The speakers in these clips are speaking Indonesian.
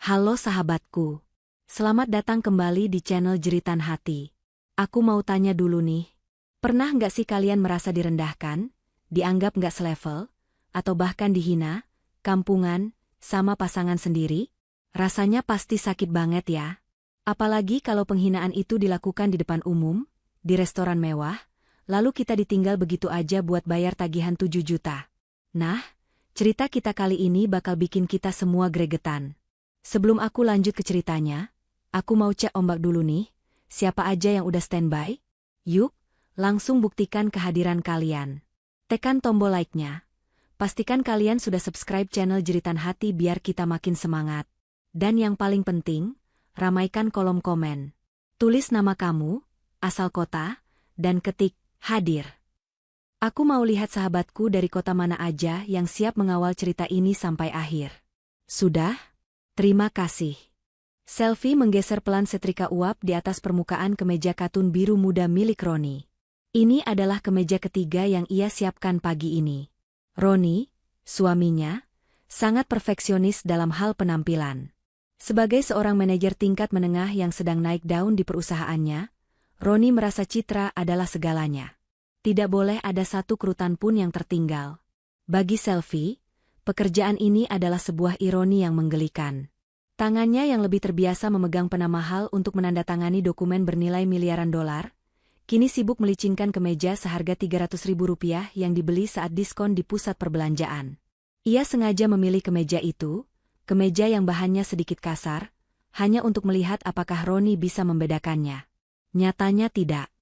Halo sahabatku. Selamat datang kembali di channel Jeritan Hati. Aku mau tanya dulu nih. Pernah nggak sih kalian merasa direndahkan, dianggap nggak selevel, atau bahkan dihina, kampungan, sama pasangan sendiri? Rasanya pasti sakit banget ya. Apalagi kalau penghinaan itu dilakukan di depan umum, di restoran mewah, lalu kita ditinggal begitu aja buat bayar tagihan 7 juta. Nah, cerita kita kali ini bakal bikin kita semua gregetan. Sebelum aku lanjut ke ceritanya, aku mau cek ombak dulu nih, siapa aja yang udah standby? Yuk, langsung buktikan kehadiran kalian. Tekan tombol like-nya. Pastikan kalian sudah subscribe channel Jeritan Hati biar kita makin semangat. Dan yang paling penting, ramaikan kolom komen. Tulis nama kamu, asal kota, dan ketik, hadir. Aku mau lihat sahabatku dari kota mana aja yang siap mengawal cerita ini sampai akhir. Sudah? Terima kasih. Selfie menggeser pelan setrika uap di atas permukaan kemeja katun biru muda milik Roni. Ini adalah kemeja ketiga yang ia siapkan pagi ini. Roni, suaminya, sangat perfeksionis dalam hal penampilan. Sebagai seorang manajer tingkat menengah yang sedang naik daun di perusahaannya, Roni merasa citra adalah segalanya. Tidak boleh ada satu kerutan pun yang tertinggal. Bagi Selfie, pekerjaan ini adalah sebuah ironi yang menggelikan. Tangannya yang lebih terbiasa memegang pena mahal untuk menandatangani dokumen bernilai miliaran dolar, kini sibuk melicingkan kemeja seharga Rp300.000 yang dibeli saat diskon di pusat perbelanjaan. Ia sengaja memilih kemeja itu, kemeja yang bahannya sedikit kasar, hanya untuk melihat apakah Roni bisa membedakannya. Nyatanya tidak.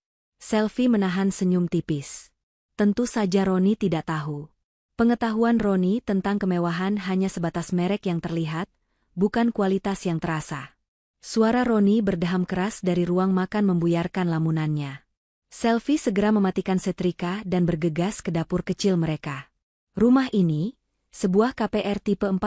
Selfie menahan senyum tipis. Tentu saja Roni tidak tahu. Pengetahuan Roni tentang kemewahan hanya sebatas merek yang terlihat, bukan kualitas yang terasa. Suara Roni berdeham keras dari ruang makan membuyarkan lamunannya. Selfie segera mematikan setrika dan bergegas ke dapur kecil mereka. Rumah ini, sebuah KPR tipe 45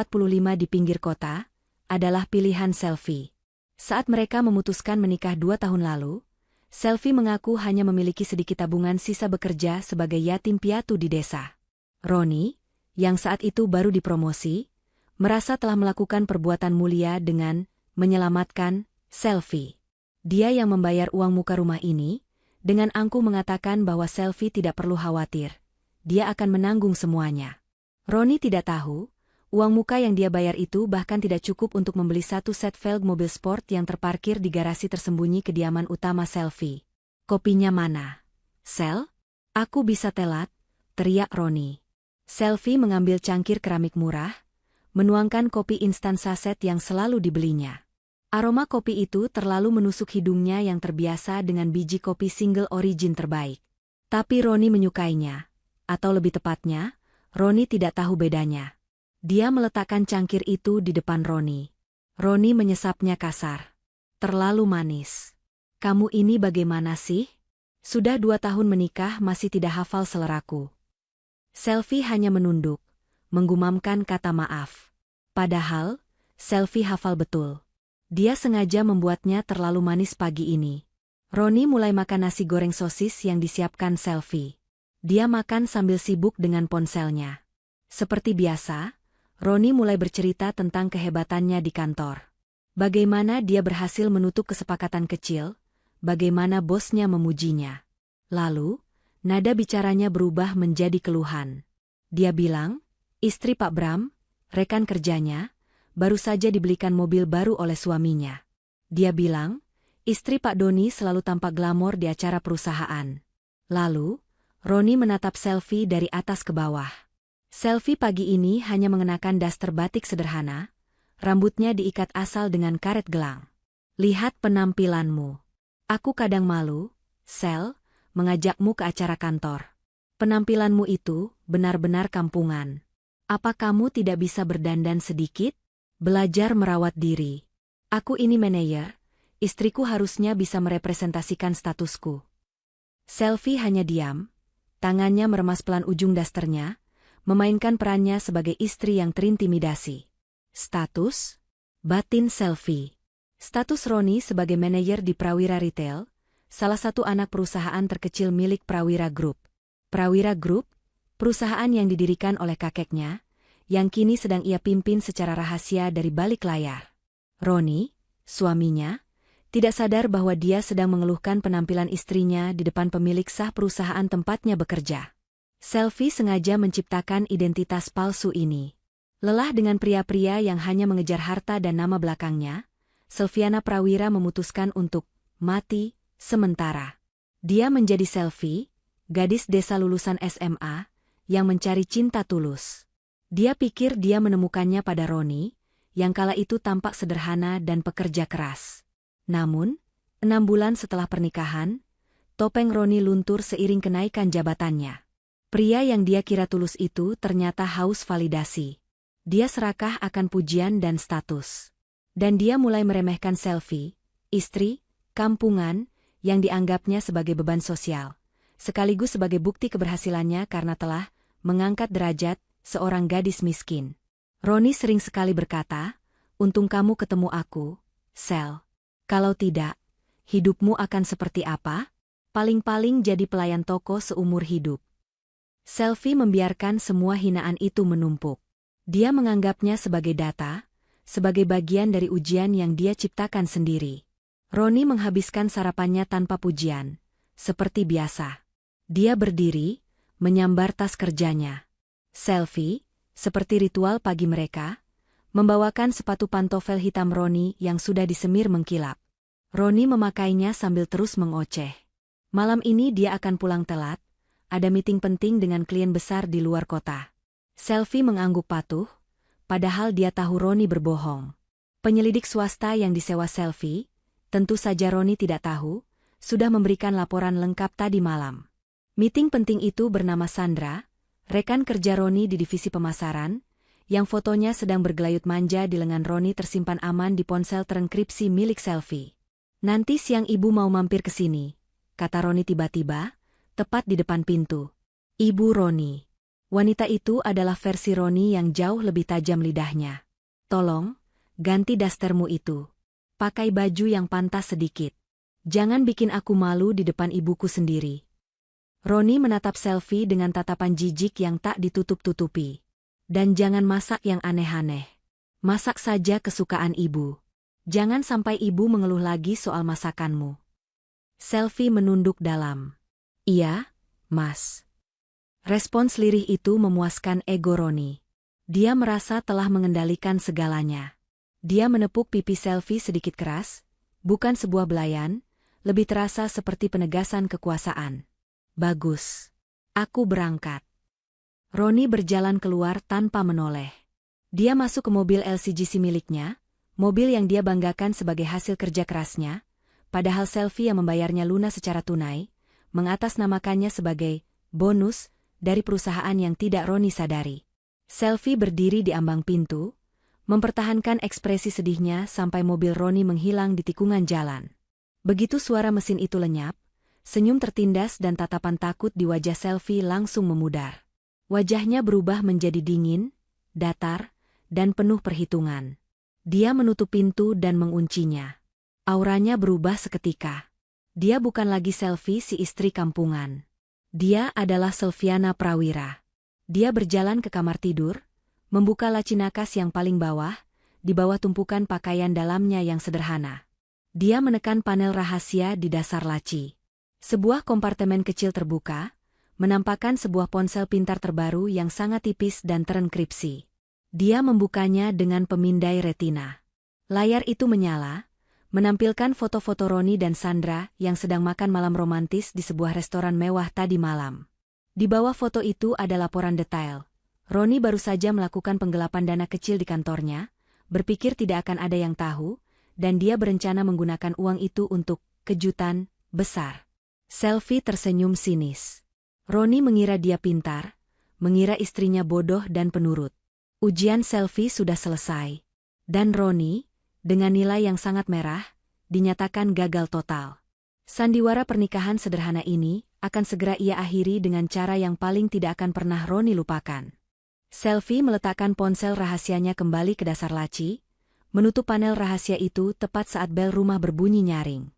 di pinggir kota, adalah pilihan Selfie. Saat mereka memutuskan menikah 2 tahun lalu, Selfie mengaku hanya memiliki sedikit tabungan sisa bekerja sebagai yatim piatu di desa. Roni, yang saat itu baru dipromosi, merasa telah melakukan perbuatan mulia dengan menyelamatkan Selfie. Dia yang membayar uang muka rumah ini, dengan angkuh mengatakan bahwa Selfie tidak perlu khawatir. Dia akan menanggung semuanya. Roni tidak tahu, uang muka yang dia bayar itu bahkan tidak cukup untuk membeli satu set velg mobil sport yang terparkir di garasi tersembunyi kediaman utama Selfie. Kopinya mana? Sel? Aku bisa telat, teriak Roni. Selfie mengambil cangkir keramik murah, menuangkan kopi instan saset yang selalu dibelinya. Aroma kopi itu terlalu menusuk hidungnya yang terbiasa dengan biji kopi single origin terbaik. Tapi Roni menyukainya, atau lebih tepatnya, Roni tidak tahu bedanya. Dia meletakkan cangkir itu di depan Roni. Roni menyesapnya kasar. Terlalu manis. Kamu ini bagaimana sih? Sudah 2 tahun menikah masih tidak hafal seleraku. Selfie hanya menunduk, menggumamkan kata maaf. Padahal, Selfie hafal betul. Dia sengaja membuatnya terlalu manis pagi ini. Roni mulai makan nasi goreng sosis yang disiapkan Selfie. Dia makan sambil sibuk dengan ponselnya. Seperti biasa, Roni mulai bercerita tentang kehebatannya di kantor. Bagaimana dia berhasil menutup kesepakatan kecil, bagaimana bosnya memujinya. Lalu, nada bicaranya berubah menjadi keluhan. Dia bilang, istri Pak Bram, rekan kerjanya, baru saja dibelikan mobil baru oleh suaminya. Dia bilang, istri Pak Doni selalu tampak glamor di acara perusahaan. Lalu, Roni menatap Selfie dari atas ke bawah. Selfie pagi ini hanya mengenakan daster batik sederhana, rambutnya diikat asal dengan karet gelang. Lihat penampilanmu. Aku kadang malu, Sel, mengajakmu ke acara kantor. Penampilanmu itu benar-benar kampungan. Apa kamu tidak bisa berdandan sedikit? Belajar merawat diri. Aku ini manajer, istriku harusnya bisa merepresentasikan statusku. Selfie hanya diam, tangannya meremas pelan ujung dasternya, memainkan perannya sebagai istri yang terintimidasi. Status? Batin Selfie. Status Roni sebagai manajer di Prawira Retail, salah satu anak perusahaan terkecil milik Prawira Group. Prawira Group, perusahaan yang didirikan oleh kakeknya, yang kini sedang ia pimpin secara rahasia dari balik layar. Roni, suaminya, tidak sadar bahwa dia sedang mengeluhkan penampilan istrinya di depan pemilik sah perusahaan tempatnya bekerja. Selfie sengaja menciptakan identitas palsu ini. Lelah dengan pria-pria yang hanya mengejar harta dan nama belakangnya, Selviana Prawira memutuskan untuk mati sementara. Dia menjadi Selfie, gadis desa lulusan SMA, yang mencari cinta tulus. Dia pikir dia menemukannya pada Roni, yang kala itu tampak sederhana dan pekerja keras. Namun, 6 bulan setelah pernikahan, topeng Roni luntur seiring kenaikan jabatannya. Pria yang dia kira tulus itu ternyata haus validasi. Dia serakah akan pujian dan status. Dan dia mulai meremehkan Selfie, istri, kampungan, yang dianggapnya sebagai beban sosial, sekaligus sebagai bukti keberhasilannya karena telah mengangkat derajat seorang gadis miskin. Roni sering sekali berkata, "Untung kamu ketemu aku, Sel. Kalau tidak, hidupmu akan seperti apa? Paling-paling jadi pelayan toko seumur hidup." Selfie membiarkan semua hinaan itu menumpuk. Dia menganggapnya sebagai data, sebagai bagian dari ujian yang dia ciptakan sendiri. Roni menghabiskan sarapannya tanpa pujian, seperti biasa. Dia berdiri, menyambar tas kerjanya. Selfie, seperti ritual pagi mereka, membawakan sepatu pantofel hitam Roni yang sudah disemir mengkilap. Roni memakainya sambil terus mengoceh. Malam ini dia akan pulang telat, ada meeting penting dengan klien besar di luar kota. Selfie mengangguk patuh, padahal dia tahu Roni berbohong. Penyelidik swasta yang disewa Selfie, tentu saja Roni tidak tahu, sudah memberikan laporan lengkap tadi malam. Meeting penting itu bernama Sandra, rekan kerja Roni di divisi pemasaran, yang fotonya sedang bergelayut manja di lengan Roni tersimpan aman di ponsel terenkripsi milik Selfie. "Nanti siang ibu mau mampir ke sini," kata Roni tiba-tiba, tepat di depan pintu. Ibu Roni. Wanita itu adalah versi Roni yang jauh lebih tajam lidahnya. "Tolong, ganti dastermu itu. Pakai baju yang pantas sedikit. Jangan bikin aku malu di depan ibuku sendiri." Roni menatap Selfie dengan tatapan jijik yang tak ditutup-tutupi. "Dan jangan masak yang aneh-aneh. Masak saja kesukaan ibu. Jangan sampai ibu mengeluh lagi soal masakanmu." Selfie menunduk dalam. "Iya, Mas." Respons lirih itu memuaskan ego Roni. Dia merasa telah mengendalikan segalanya. Dia menepuk pipi Selfie sedikit keras, bukan sebuah belayan, lebih terasa seperti penegasan kekuasaan. "Bagus. Aku berangkat." Roni berjalan keluar tanpa menoleh. Dia masuk ke mobil LCGC miliknya, mobil yang dia banggakan sebagai hasil kerja kerasnya, padahal Selfie yang membayarnya lunas secara tunai, mengatasnamakannya sebagai bonus dari perusahaan yang tidak Roni sadari. Selfie berdiri di ambang pintu, mempertahankan ekspresi sedihnya sampai mobil Roni menghilang di tikungan jalan. Begitu suara mesin itu lenyap, senyum tertindas dan tatapan takut di wajah Selfie langsung memudar. Wajahnya berubah menjadi dingin, datar, dan penuh perhitungan. Dia menutup pintu dan menguncinya. Auranya berubah seketika. Dia bukan lagi Selfie si istri kampungan. Dia adalah Selviana Prawira. Dia berjalan ke kamar tidur, membuka laci nakas yang paling bawah, di bawah tumpukan pakaian dalamnya yang sederhana. Dia menekan panel rahasia di dasar laci. Sebuah kompartemen kecil terbuka, menampakkan sebuah ponsel pintar terbaru yang sangat tipis dan terenkripsi. Dia membukanya dengan pemindai retina. Layar itu menyala, menampilkan foto-foto Roni dan Sandra yang sedang makan malam romantis di sebuah restoran mewah tadi malam. Di bawah foto itu ada laporan detail. Roni baru saja melakukan penggelapan dana kecil di kantornya, berpikir tidak akan ada yang tahu, dan dia berencana menggunakan uang itu untuk kejutan besar. Selfie tersenyum sinis. Roni mengira dia pintar, mengira istrinya bodoh dan penurut. Ujian Selfie sudah selesai. Dan Roni, dengan nilai yang sangat merah, dinyatakan gagal total. Sandiwara pernikahan sederhana ini akan segera ia akhiri dengan cara yang paling tidak akan pernah Roni lupakan. Selfie meletakkan ponsel rahasianya kembali ke dasar laci, menutup panel rahasia itu tepat saat bel rumah berbunyi nyaring.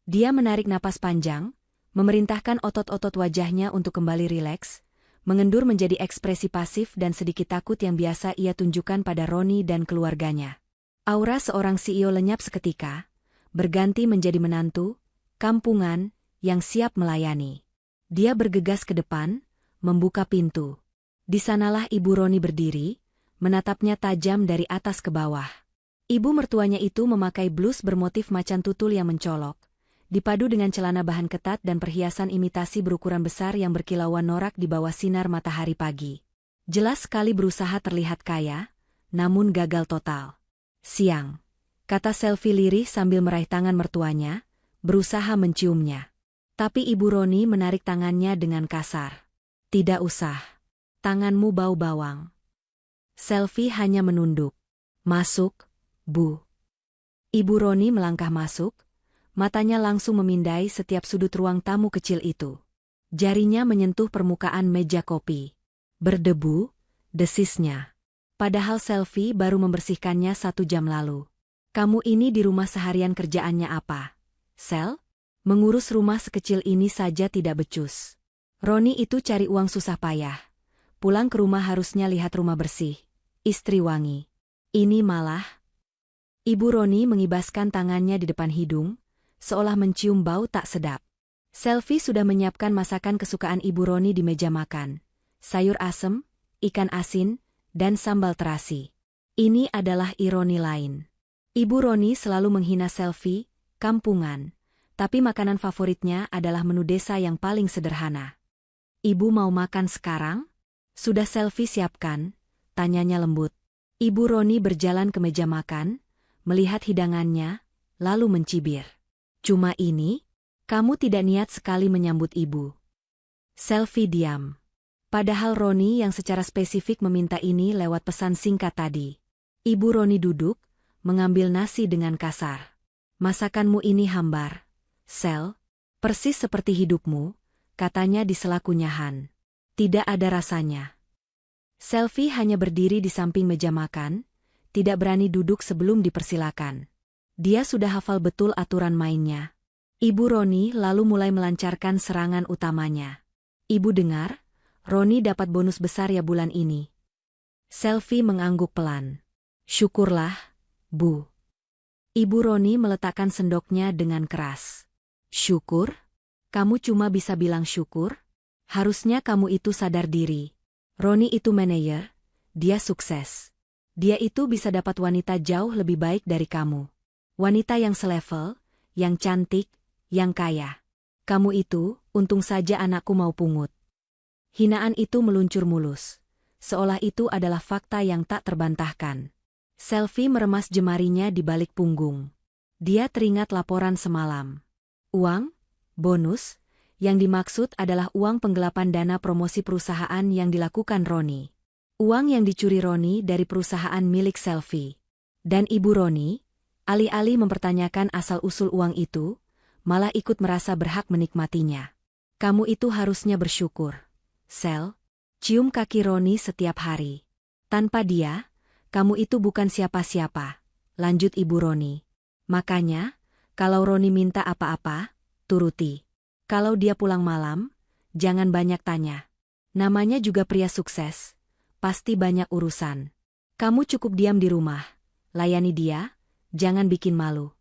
Dia menarik napas panjang, memerintahkan otot-otot wajahnya untuk kembali rileks, mengendur menjadi ekspresi pasif dan sedikit takut yang biasa ia tunjukkan pada Roni dan keluarganya. Aura seorang CEO lenyap seketika, berganti menjadi menantu, kampungan, yang siap melayani. Dia bergegas ke depan, membuka pintu. Di sanalah Ibu Roni berdiri, menatapnya tajam dari atas ke bawah. Ibu mertuanya itu memakai blus bermotif macan tutul yang mencolok, dipadu dengan celana bahan ketat dan perhiasan imitasi berukuran besar yang berkilauan norak di bawah sinar matahari pagi. Jelas sekali berusaha terlihat kaya, namun gagal total. Siang, kata Selvi lirih sambil meraih tangan mertuanya, berusaha menciumnya. Tapi Ibu Roni menarik tangannya dengan kasar. Tidak usah. Tanganmu bau bawang. Selvi hanya menunduk. Masuk, Bu. Ibu Roni melangkah masuk, matanya langsung memindai setiap sudut ruang tamu kecil itu. Jarinya menyentuh permukaan meja kopi. Berdebu, desisnya. Padahal Selvi baru membersihkannya 1 jam lalu. Kamu ini di rumah seharian kerjaannya apa, Sel? Mengurus rumah sekecil ini saja tidak becus. Roni itu cari uang susah payah. Pulang ke rumah harusnya lihat rumah bersih, istri wangi. Ini malah... Ibu Roni mengibaskan tangannya di depan hidung, seolah mencium bau tak sedap. Selvi sudah menyiapkan masakan kesukaan Ibu Roni di meja makan. Sayur asem, ikan asin, dan sambal terasi. Ini adalah ironi lain. Ibu Roni selalu menghina Selvi, kampungan. Tapi makanan favoritnya adalah menu desa yang paling sederhana. Ibu mau makan sekarang? Sudah Selvi siapkan? Tanyanya lembut. Ibu Roni berjalan ke meja makan, melihat hidangannya, lalu mencibir. Cuma ini? Kamu tidak niat sekali menyambut ibu. Selvi diam. Padahal Roni yang secara spesifik meminta ini lewat pesan singkat tadi. Ibu Roni duduk, mengambil nasi dengan kasar. Masakanmu ini hambar, Sel, persis seperti hidupmu, katanya di sela kunyahan. Tidak ada rasanya. Selvi hanya berdiri di samping meja makan, tidak berani duduk sebelum dipersilakan. Dia sudah hafal betul aturan mainnya. Ibu Roni lalu mulai melancarkan serangan utamanya. Ibu dengar, Roni dapat bonus besar ya bulan ini. Selvi mengangguk pelan. Syukurlah, Bu. Ibu Roni meletakkan sendoknya dengan keras. Syukur? Kamu cuma bisa bilang syukur? Harusnya kamu itu sadar diri. Roni itu manajer, dia sukses. Dia itu bisa dapat wanita jauh lebih baik dari kamu. Wanita yang selevel, yang cantik, yang kaya. Kamu itu, untung saja anakku mau pungut. Hinaan itu meluncur mulus. Seolah itu adalah fakta yang tak terbantahkan. Selvi meremas jemarinya di balik punggung. Dia teringat laporan semalam. Uang, bonus, yang dimaksud adalah uang penggelapan dana promosi perusahaan yang dilakukan Roni. Uang yang dicuri Roni dari perusahaan milik Selvi. Dan Ibu Roni, alih-alih mempertanyakan asal-usul uang itu, malah ikut merasa berhak menikmatinya. Kamu itu harusnya bersyukur, Sel. Cium kaki Roni setiap hari. Tanpa dia, kamu itu bukan siapa-siapa, lanjut Ibu Roni. Makanya, kalau Roni minta apa-apa, turuti. Kalau dia pulang malam, jangan banyak tanya. Namanya juga pria sukses, pasti banyak urusan. Kamu cukup diam di rumah, layani dia, jangan bikin malu.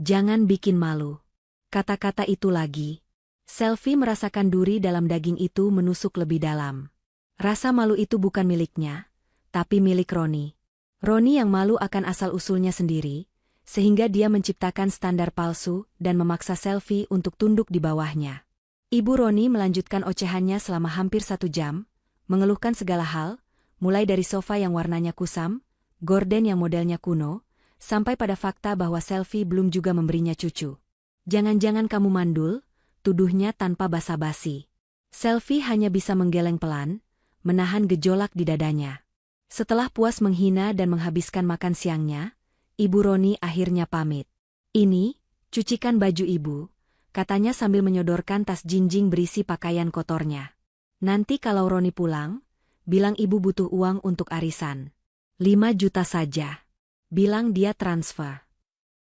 Jangan bikin malu. Kata-kata itu lagi. Selvi merasakan duri dalam daging itu menusuk lebih dalam. Rasa malu itu bukan miliknya, tapi milik Roni. Roni yang malu akan asal-usulnya sendiri, sehingga dia menciptakan standar palsu dan memaksa Selvi untuk tunduk di bawahnya. Ibu Roni melanjutkan ocehannya selama hampir 1 jam, mengeluhkan segala hal, mulai dari sofa yang warnanya kusam, gorden yang modelnya kuno, sampai pada fakta bahwa Selvi belum juga memberinya cucu. Jangan-jangan kamu mandul, tuduhnya tanpa basa-basi. Selvi hanya bisa menggeleng pelan, menahan gejolak di dadanya. Setelah puas menghina dan menghabiskan makan siangnya, Ibu Roni akhirnya pamit. Ini, cucikan baju ibu, katanya sambil menyodorkan tas jinjing berisi pakaian kotornya. Nanti kalau Roni pulang, bilang ibu butuh uang untuk arisan. 5 juta saja. Bilang dia transfer.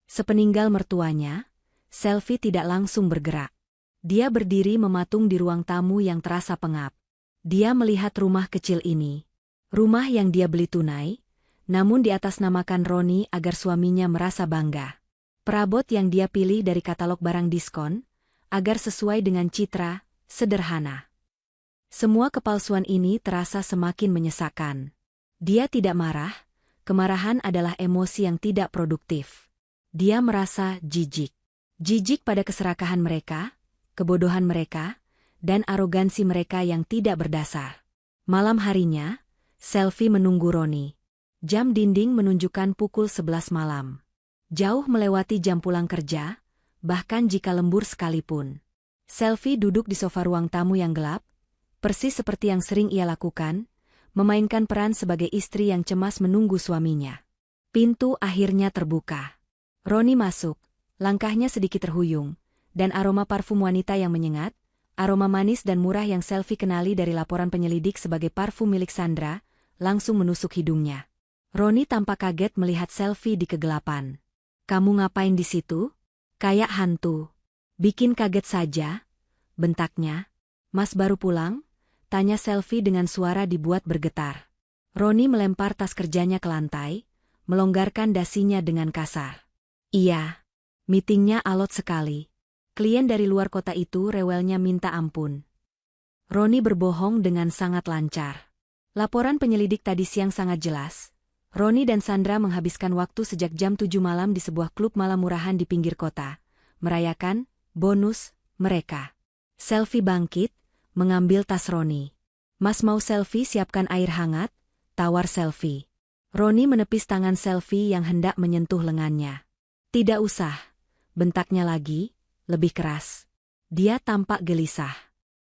Sepeninggal mertuanya, Selvi tidak langsung bergerak. Dia berdiri mematung di ruang tamu yang terasa pengap. Dia melihat rumah kecil ini. Rumah yang dia beli tunai, namun diatasnamakan Roni agar suaminya merasa bangga. Perabot yang dia pilih dari katalog barang diskon, agar sesuai dengan citra, sederhana. Semua kepalsuan ini terasa semakin menyesakan. Dia tidak marah, kemarahan adalah emosi yang tidak produktif. Dia merasa jijik. Jijik pada keserakahan mereka, kebodohan mereka, dan arogansi mereka yang tidak berdasar. Malam harinya, Selvi menunggu Roni. Jam dinding menunjukkan pukul 11 malam. Jauh melewati jam pulang kerja, bahkan jika lembur sekalipun. Selvi duduk di sofa ruang tamu yang gelap, persis seperti yang sering ia lakukan, memainkan peran sebagai istri yang cemas menunggu suaminya. Pintu akhirnya terbuka. Roni masuk, langkahnya sedikit terhuyung, dan aroma parfum wanita yang menyengat, aroma manis dan murah yang Selvi kenali dari laporan penyelidik sebagai parfum milik Sandra, langsung menusuk hidungnya. Roni tampak kaget melihat Selvi di kegelapan. "Kamu ngapain di situ? Kayak hantu." "Bikin kaget saja," bentaknya. "Mas baru pulang?" tanya Selvi dengan suara dibuat bergetar. Roni melempar tas kerjanya ke lantai, melonggarkan dasinya dengan kasar. "Iya. Meetingnya alot sekali. Klien dari luar kota itu rewelnya minta ampun." Roni berbohong dengan sangat lancar. Laporan penyelidik tadi siang sangat jelas. Roni dan Sandra menghabiskan waktu sejak jam 7 malam di sebuah klub malam murahan di pinggir kota, merayakan bonus mereka. Selvi bangkit, mengambil tas Roni. "Mas mau selfie? Siapkan air hangat," tawar Selvi. Roni menepis tangan Selvi yang hendak menyentuh lengannya. "Tidak usah," bentaknya lagi, lebih keras. Dia tampak gelisah.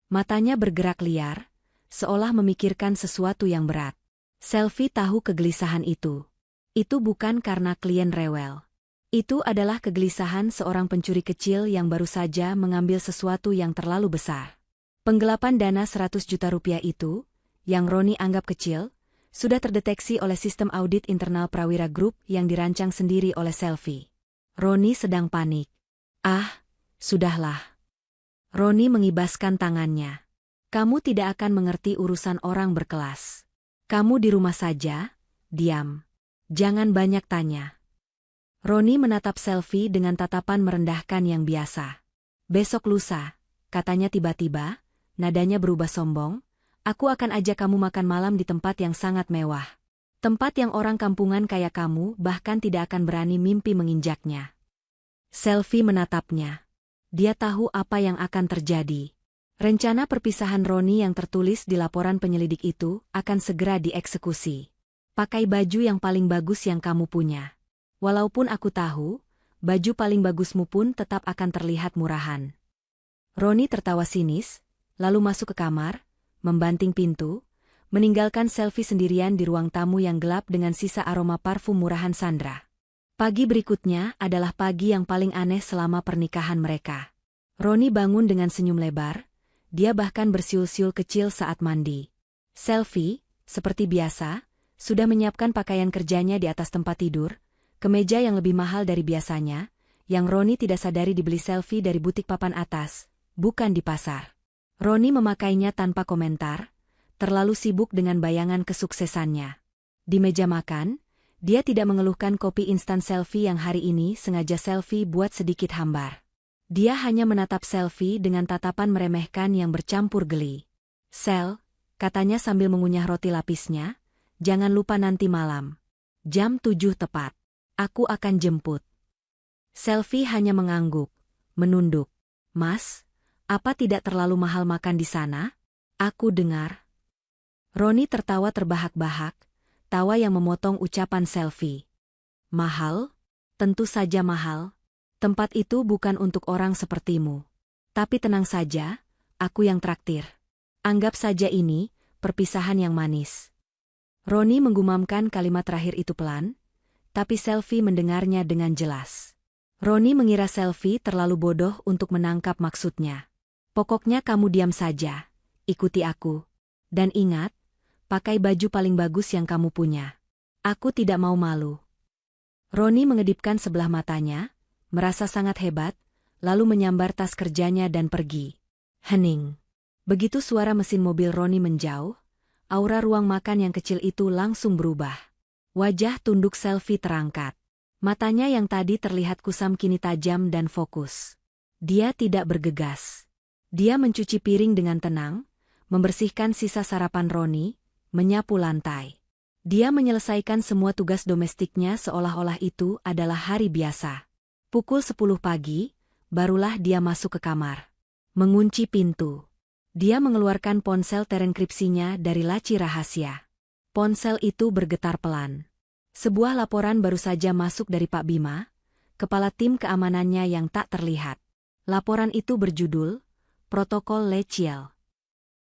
Matanya bergerak liar, seolah memikirkan sesuatu yang berat. Selvi tahu kegelisahan itu. Itu bukan karena klien rewel. Itu adalah kegelisahan seorang pencuri kecil yang baru saja mengambil sesuatu yang terlalu besar. Penggelapan dana 100 juta rupiah itu, yang Roni anggap kecil, sudah terdeteksi oleh sistem audit internal Prawira Group yang dirancang sendiri oleh Selvi. Roni sedang panik. "Ah, sudahlah." Roni mengibaskan tangannya. "Kamu tidak akan mengerti urusan orang berkelas. Kamu di rumah saja, diam. Jangan banyak tanya." Roni menatap Selvi dengan tatapan merendahkan yang biasa. "Besok lusa," katanya tiba-tiba, nadanya berubah sombong, "aku akan ajak kamu makan malam di tempat yang sangat mewah. Tempat yang orang kampungan kayak kamu bahkan tidak akan berani mimpi menginjaknya." Selvi menatapnya. Dia tahu apa yang akan terjadi. Rencana perpisahan Roni yang tertulis di laporan penyelidik itu akan segera dieksekusi. "Pakai baju yang paling bagus yang kamu punya. Walaupun aku tahu, baju paling bagusmu pun tetap akan terlihat murahan." Roni tertawa sinis, lalu masuk ke kamar, membanting pintu, meninggalkan Selvi sendirian di ruang tamu yang gelap dengan sisa aroma parfum murahan Sandra. Pagi berikutnya adalah pagi yang paling aneh selama pernikahan mereka. Roni bangun dengan senyum lebar. Dia bahkan bersiul-siul kecil saat mandi. Selvi, seperti biasa, sudah menyiapkan pakaian kerjanya di atas tempat tidur, kemeja yang lebih mahal dari biasanya, yang Roni tidak sadari dibeli Selvi dari butik papan atas, bukan di pasar. Roni memakainya tanpa komentar, terlalu sibuk dengan bayangan kesuksesannya. Di meja makan, dia tidak mengeluhkan kopi instan Selvi yang hari ini sengaja Selvi buat sedikit hambar. Dia hanya menatap Selvi dengan tatapan meremehkan yang bercampur geli. "Sel," katanya sambil mengunyah roti lapisnya, "jangan lupa nanti malam. Jam 7 tepat. Aku akan jemput." Selvi hanya mengangguk, menunduk. "Mas, apa tidak terlalu mahal makan di sana? Aku dengar." Roni tertawa terbahak-bahak, tawa yang memotong ucapan Selvi. "Mahal? Tentu saja mahal. Tempat itu bukan untuk orang sepertimu. Tapi tenang saja, aku yang traktir. Anggap saja ini perpisahan yang manis." Roni menggumamkan kalimat terakhir itu pelan, tapi Selvi mendengarnya dengan jelas. Roni mengira Selvi terlalu bodoh untuk menangkap maksudnya. "Pokoknya kamu diam saja, ikuti aku. Dan ingat, pakai baju paling bagus yang kamu punya. Aku tidak mau malu." Roni mengedipkan sebelah matanya, merasa sangat hebat, lalu menyambar tas kerjanya dan pergi. Hening. Begitu suara mesin mobil Roni menjauh, aura ruang makan yang kecil itu langsung berubah. Wajah tunduk Selfie terangkat. Matanya yang tadi terlihat kusam kini tajam dan fokus. Dia tidak bergegas. Dia mencuci piring dengan tenang, membersihkan sisa sarapan Roni, menyapu lantai. Dia menyelesaikan semua tugas domestiknya seolah-olah itu adalah hari biasa. Pukul 10 pagi, barulah dia masuk ke kamar. Mengunci pintu. Dia mengeluarkan ponsel terenkripsinya dari laci rahasia. Ponsel itu bergetar pelan. Sebuah laporan baru saja masuk dari Pak Bima, kepala tim keamanannya yang tak terlihat. Laporan itu berjudul, Protokol Leciel.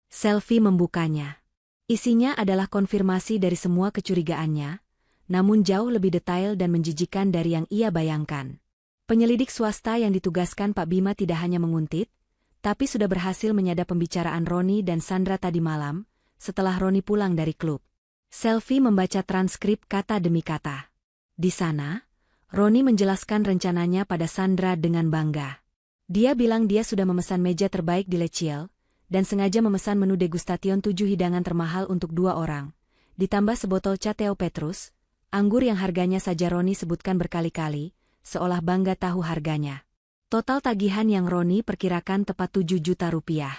Selfie membukanya. Isinya adalah konfirmasi dari semua kecurigaannya, namun jauh lebih detail dan menjijikan dari yang ia bayangkan. Penyelidik swasta yang ditugaskan Pak Bima tidak hanya menguntit, tapi sudah berhasil menyadap pembicaraan Roni dan Sandra tadi malam, setelah Roni pulang dari klub. Selfie membaca transkrip kata demi kata. Di sana, Roni menjelaskan rencananya pada Sandra dengan bangga. Dia bilang dia sudah memesan meja terbaik di Leciel, dan sengaja memesan menu degustation 7 hidangan termahal untuk 2 orang, ditambah sebotol Cateo Petrus, anggur yang harganya saja Roni sebutkan berkali-kali, seolah bangga tahu harganya. Total tagihan yang Roni perkirakan tepat 7 juta rupiah.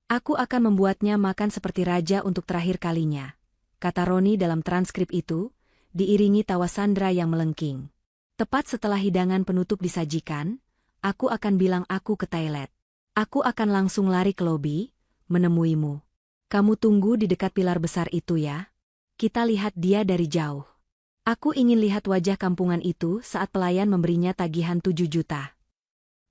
Aku akan membuatnya makan seperti raja untuk terakhir kalinya, kata Roni dalam transkrip itu, diiringi tawa Sandra yang melengking. Tepat setelah hidangan penutup disajikan, aku akan bilang aku ke toilet. Aku akan langsung lari ke lobi, menemuimu. Kamu tunggu di dekat pilar besar itu ya. Kita lihat dia dari jauh. Aku ingin lihat wajah kampungan itu saat pelayan memberinya tagihan 7 juta.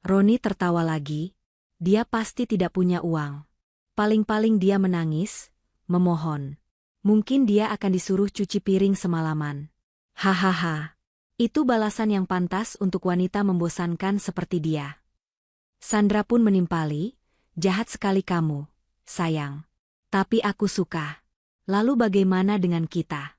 Roni tertawa lagi. Dia pasti tidak punya uang. Paling-paling dia menangis, memohon. Mungkin dia akan disuruh cuci piring semalaman. Hahaha. Itu balasan yang pantas untuk wanita membosankan seperti dia. Sandra pun menimpali, jahat sekali kamu, sayang. Tapi aku suka. Lalu bagaimana dengan kita?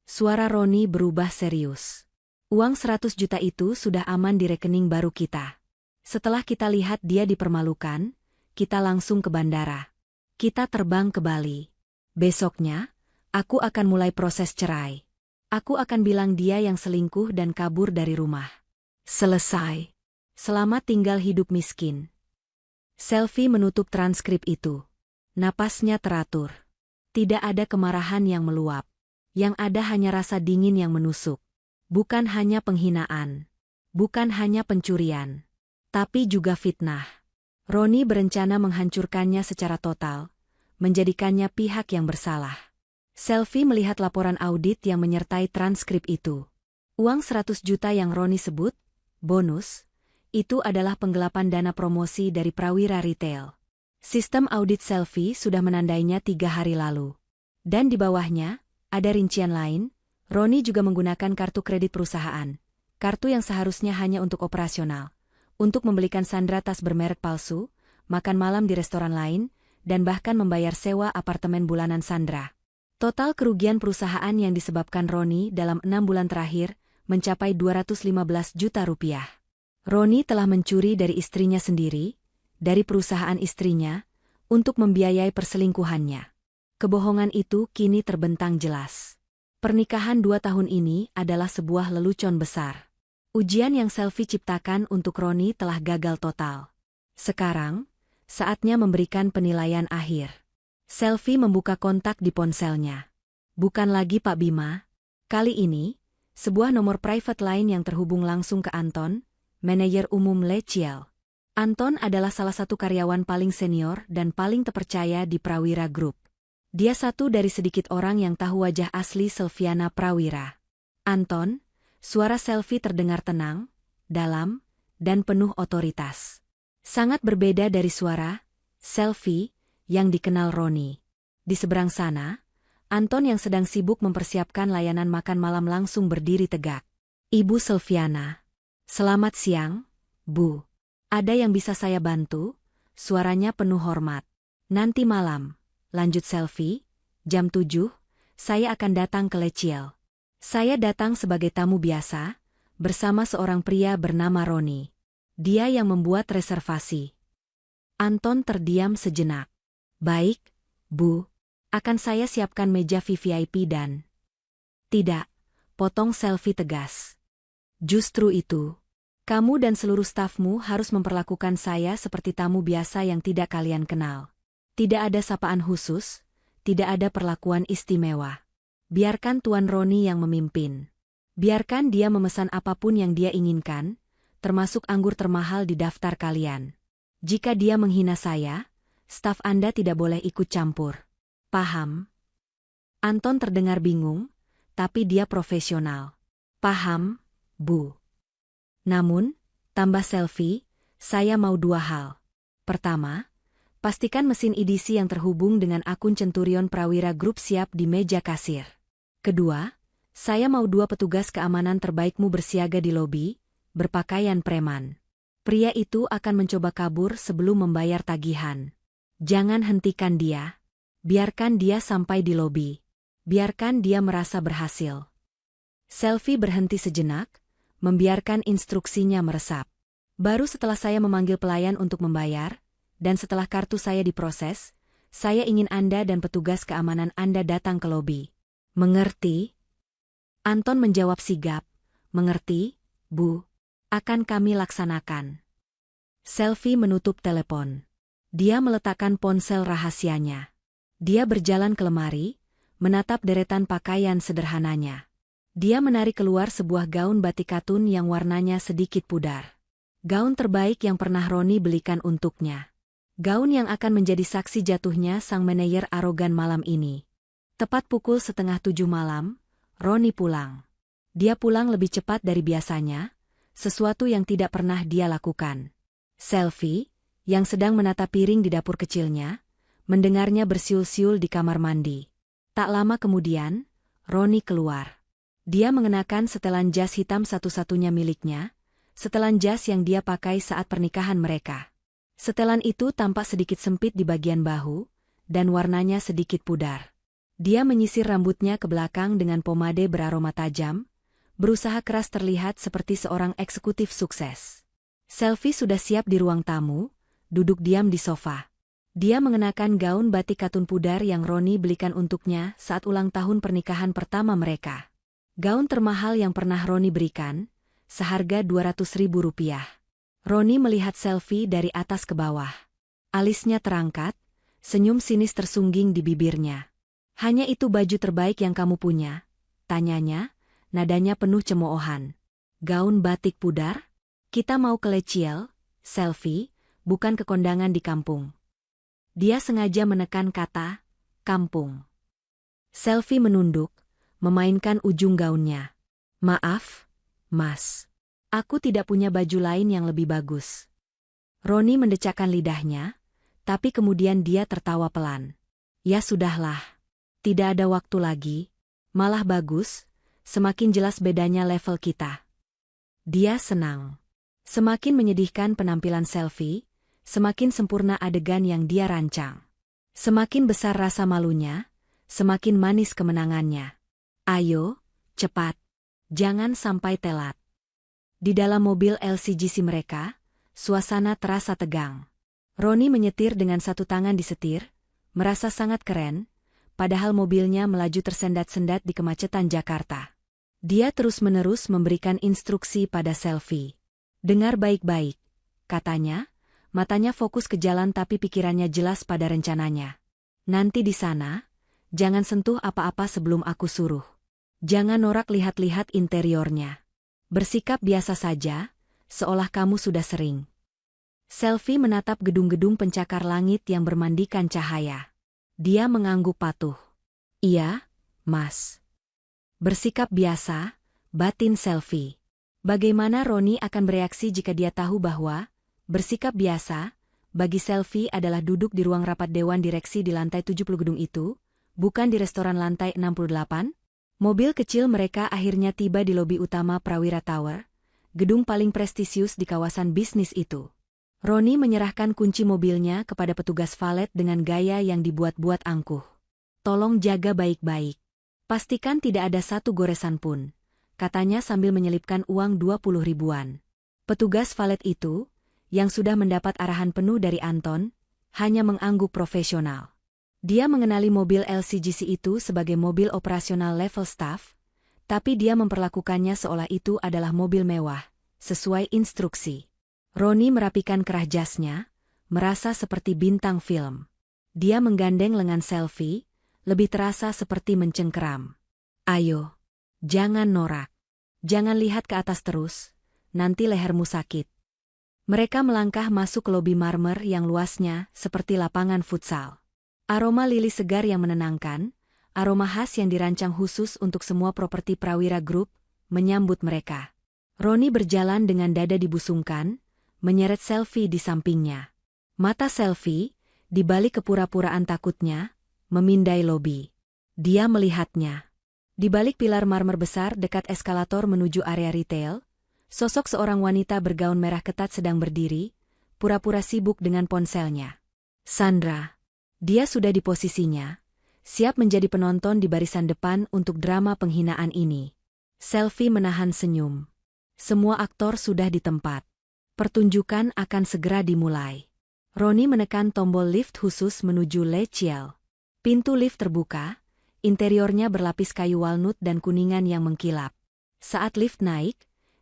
Suara Roni berubah serius. Uang 100 juta itu sudah aman di rekening baru kita. Setelah kita lihat dia dipermalukan, kita langsung ke bandara. Kita terbang ke Bali. Besoknya, aku akan mulai proses cerai. Aku akan bilang dia yang selingkuh dan kabur dari rumah. Selesai. Selamat tinggal hidup miskin. Selfie menutup transkrip itu. Napasnya teratur. Tidak ada kemarahan yang meluap. Yang ada hanya rasa dingin yang menusuk. Bukan hanya penghinaan. Bukan hanya pencurian. Tapi juga fitnah. Roni berencana menghancurkannya secara total, menjadikannya pihak yang bersalah. Selfie melihat laporan audit yang menyertai transkrip itu. Uang 100 juta yang Roni sebut, bonus, itu adalah penggelapan dana promosi dari Prawira Retail. Sistem audit Selfie sudah menandainya 3 hari lalu. Dan di bawahnya, ada rincian lain, Roni juga menggunakan kartu kredit perusahaan. Kartu yang seharusnya hanya untuk operasional. Untuk membelikan Sandra tas bermerek palsu, makan malam di restoran lain, dan bahkan membayar sewa apartemen bulanan Sandra. Total kerugian perusahaan yang disebabkan Roni dalam 6 bulan terakhir mencapai 215 juta rupiah. Roni telah mencuri dari istrinya sendiri, dari perusahaan istrinya, untuk membiayai perselingkuhannya. Kebohongan itu kini terbentang jelas. Pernikahan 2 tahun ini adalah sebuah lelucon besar. Ujian yang Selfie ciptakan untuk Roni telah gagal total. Sekarang, saatnya memberikan penilaian akhir. Selfie membuka kontak di ponselnya. Bukan lagi Pak Bima. Kali ini, sebuah nomor private line yang terhubung langsung ke Anton, manajer umum Leciel. Anton adalah salah satu karyawan paling senior dan paling terpercaya di Prawira Group. Dia satu dari sedikit orang yang tahu wajah asli Selviana Prawira. Anton, suara Selfie terdengar tenang, dalam, dan penuh otoritas. Sangat berbeda dari suara Selfie yang dikenal Roni. Di seberang sana, Anton yang sedang sibuk mempersiapkan layanan makan malam langsung berdiri tegak. Ibu Selviana. Selamat siang, Bu. Ada yang bisa saya bantu? Suaranya penuh hormat. Nanti malam, lanjut Selfie, jam 7, saya akan datang ke Leciel. Saya datang sebagai tamu biasa, bersama seorang pria bernama Roni. Dia yang membuat reservasi. Anton terdiam sejenak. Baik, Bu. Akan saya siapkan meja VVIP dan... Tidak, potong Selfie tegas. Justru itu. Kamu dan seluruh stafmu harus memperlakukan saya seperti tamu biasa yang tidak kalian kenal. Tidak ada sapaan khusus, tidak ada perlakuan istimewa. Biarkan Tuan Roni yang memimpin. Biarkan dia memesan apapun yang dia inginkan, termasuk anggur termahal di daftar kalian. Jika dia menghina saya, staf Anda tidak boleh ikut campur. Paham? Anton terdengar bingung, tapi dia profesional. Paham, Bu. Namun, tambah Selfie, saya mau 2 hal. Pertama, pastikan mesin edisi yang terhubung dengan akun Centurion Prawira Group siap di meja kasir. Kedua, saya mau 2 petugas keamanan terbaikmu bersiaga di lobi, berpakaian preman. Pria itu akan mencoba kabur sebelum membayar tagihan. Jangan hentikan dia. Biarkan dia sampai di lobi. Biarkan dia merasa berhasil. Selfie berhenti sejenak, membiarkan instruksinya meresap. Baru setelah saya memanggil pelayan untuk membayar, dan setelah kartu saya diproses, saya ingin Anda dan petugas keamanan Anda datang ke lobi. Mengerti? Anton menjawab sigap. Mengerti, Bu. Akan kami laksanakan. Selfie menutup telepon. Dia meletakkan ponsel rahasianya. Dia berjalan ke lemari, menatap deretan pakaian sederhananya. Dia menarik keluar sebuah gaun batik katun yang warnanya sedikit pudar. Gaun terbaik yang pernah Roni belikan untuknya. Gaun yang akan menjadi saksi jatuhnya sang manajer arogan malam ini. Tepat pukul 6:30 malam, Roni pulang. Dia pulang lebih cepat dari biasanya, sesuatu yang tidak pernah dia lakukan. Selfie, yang sedang menata piring di dapur kecilnya, mendengarnya bersiul-siul di kamar mandi. Tak lama kemudian, Roni keluar. Dia mengenakan setelan jas hitam satu-satunya miliknya, setelan jas yang dia pakai saat pernikahan mereka. Setelan itu tampak sedikit sempit di bagian bahu, dan warnanya sedikit pudar. Dia menyisir rambutnya ke belakang dengan pomade beraroma tajam, berusaha keras terlihat seperti seorang eksekutif sukses. Selfie sudah siap di ruang tamu, duduk diam di sofa. Dia mengenakan gaun batik katun pudar yang Roni belikan untuknya saat ulang tahun pernikahan pertama mereka. Gaun termahal yang pernah Roni berikan, seharga Rp200.000. Roni melihat Selfie dari atas ke bawah. Alisnya terangkat, senyum sinis tersungging di bibirnya. Hanya itu baju terbaik yang kamu punya? Tanyanya, nadanya penuh cemoohan. Gaun batik pudar? Kita mau ke Leciel, Selfie, bukan ke kondangan di kampung. Dia sengaja menekan kata, kampung. Selfie menunduk, memainkan ujung gaunnya. Maaf, Mas. Aku tidak punya baju lain yang lebih bagus. Roni mendecakkan lidahnya, tapi kemudian dia tertawa pelan. Ya sudahlah. Tidak ada waktu lagi. Malah bagus, semakin jelas bedanya level kita. Dia senang. Semakin menyedihkan penampilan Selfie, semakin sempurna adegan yang dia rancang. Semakin besar rasa malunya, semakin manis kemenangannya. Ayo, cepat. Jangan sampai telat. Di dalam mobil LCGC mereka, suasana terasa tegang. Roni menyetir dengan satu tangan di setir, merasa sangat keren, padahal mobilnya melaju tersendat-sendat di kemacetan Jakarta. Dia terus-menerus memberikan instruksi pada Selfie. Dengar baik-baik, katanya, matanya fokus ke jalan tapi pikirannya jelas pada rencananya. Nanti di sana, jangan sentuh apa-apa sebelum aku suruh. Jangan norak lihat-lihat interiornya. Bersikap biasa saja, seolah kamu sudah sering. Selfie menatap gedung-gedung pencakar langit yang bermandikan cahaya. Dia mengangguk patuh. Iya, Mas. Bersikap biasa, batin Selfie. Bagaimana Roni akan bereaksi jika dia tahu bahwa bersikap biasa, bagi Selfie adalah duduk di ruang rapat dewan direksi di lantai 70 gedung itu, bukan di restoran lantai 68? Mobil kecil mereka akhirnya tiba di lobi utama Prawira Tower, gedung paling prestisius di kawasan bisnis itu. Roni menyerahkan kunci mobilnya kepada petugas valet dengan gaya yang dibuat-buat angkuh. Tolong jaga baik-baik. Pastikan tidak ada satu goresan pun, katanya sambil menyelipkan uang 20 ribuan. Petugas valet itu, yang sudah mendapat arahan penuh dari Anton, hanya mengangguk profesional. Dia mengenali mobil LCGC itu sebagai mobil operasional level staff, Tapi dia memperlakukannya seolah itu adalah mobil mewah, sesuai instruksi. Roni merapikan kerah jasnya, merasa seperti bintang film. Dia menggandeng lengan Selfie, lebih terasa seperti mencengkeram. Ayo, jangan norak. Jangan lihat ke atas terus, nanti lehermu sakit. Mereka melangkah masuk ke lobi marmer yang luasnya seperti lapangan futsal. Aroma lili segar yang menenangkan, aroma khas yang dirancang khusus untuk semua properti Prawira Group, menyambut mereka. Roni berjalan dengan dada dibusungkan, menyeret Selfie di sampingnya. Mata Selfie, di balik kepura-puraan takutnya, memindai lobi. Dia melihatnya. Di balik pilar marmer besar dekat eskalator menuju area retail, sosok seorang wanita bergaun merah ketat sedang berdiri, pura-pura sibuk dengan ponselnya. Sandra. Dia sudah di posisinya, siap menjadi penonton di barisan depan untuk drama penghinaan ini. Selfie menahan senyum. Semua aktor sudah di tempat. Pertunjukan akan segera dimulai. Roni menekan tombol lift khusus menuju Le Ciel. Pintu lift terbuka, interiornya berlapis kayu walnut dan kuningan yang mengkilap. Saat lift naik,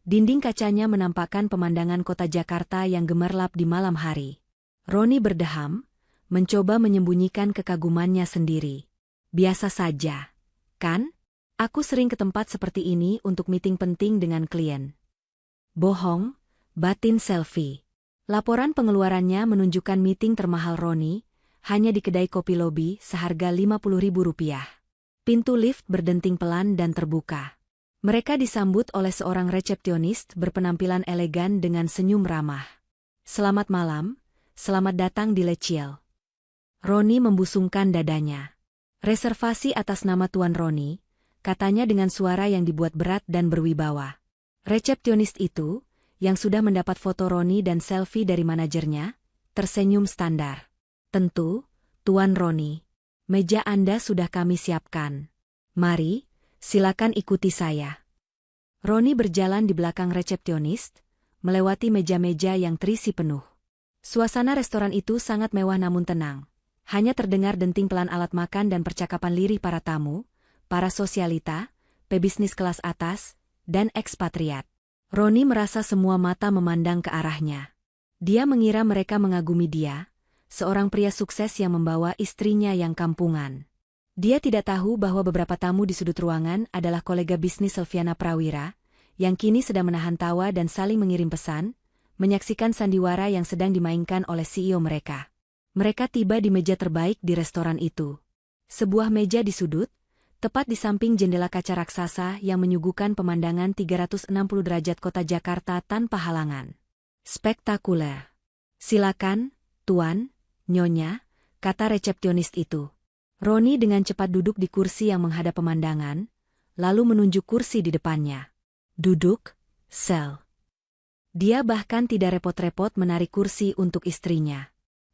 dinding kacanya menampakkan pemandangan kota Jakarta yang gemerlap di malam hari. Roni berdeham, mencoba menyembunyikan kekagumannya sendiri. Biasa saja, kan? Aku sering ke tempat seperti ini untuk meeting penting dengan klien. Bohong, batin Selfie. Laporan pengeluarannya menunjukkan meeting termahal Roni, hanya di kedai kopi lobi seharga Rp50.000. Pintu lift berdenting pelan dan terbuka. Mereka disambut oleh seorang resepsionis berpenampilan elegan dengan senyum ramah. Selamat malam, selamat datang di Le Ciel. Roni membusungkan dadanya. Reservasi atas nama Tuan Roni, katanya dengan suara yang dibuat berat dan berwibawa. Resepsionis itu, yang sudah mendapat foto Roni dan Selfie dari manajernya, tersenyum standar. Tentu, Tuan Roni. Meja Anda sudah kami siapkan. Mari, silakan ikuti saya. Roni berjalan di belakang resepsionis, melewati meja-meja yang terisi penuh. Suasana restoran itu sangat mewah namun tenang. Hanya terdengar denting pelan alat makan dan percakapan lirih para tamu, para sosialita, pebisnis kelas atas, dan ekspatriat. Roni merasa semua mata memandang ke arahnya. Dia mengira mereka mengagumi dia, seorang pria sukses yang membawa istrinya yang kampungan. Dia tidak tahu bahwa beberapa tamu di sudut ruangan adalah kolega bisnis Selviana Prawira, yang kini sedang menahan tawa dan saling mengirim pesan, menyaksikan sandiwara yang sedang dimainkan oleh CEO mereka. Mereka tiba di meja terbaik di restoran itu. Sebuah meja di sudut, tepat di samping jendela kaca raksasa yang menyuguhkan pemandangan 360 derajat kota Jakarta tanpa halangan. Spektakuler. Silakan, Tuan, Nyonya, kata resepsionis itu. Roni dengan cepat duduk di kursi yang menghadap pemandangan, lalu menunjuk kursi di depannya. Duduk, Sel. Dia bahkan tidak repot-repot menarik kursi untuk istrinya.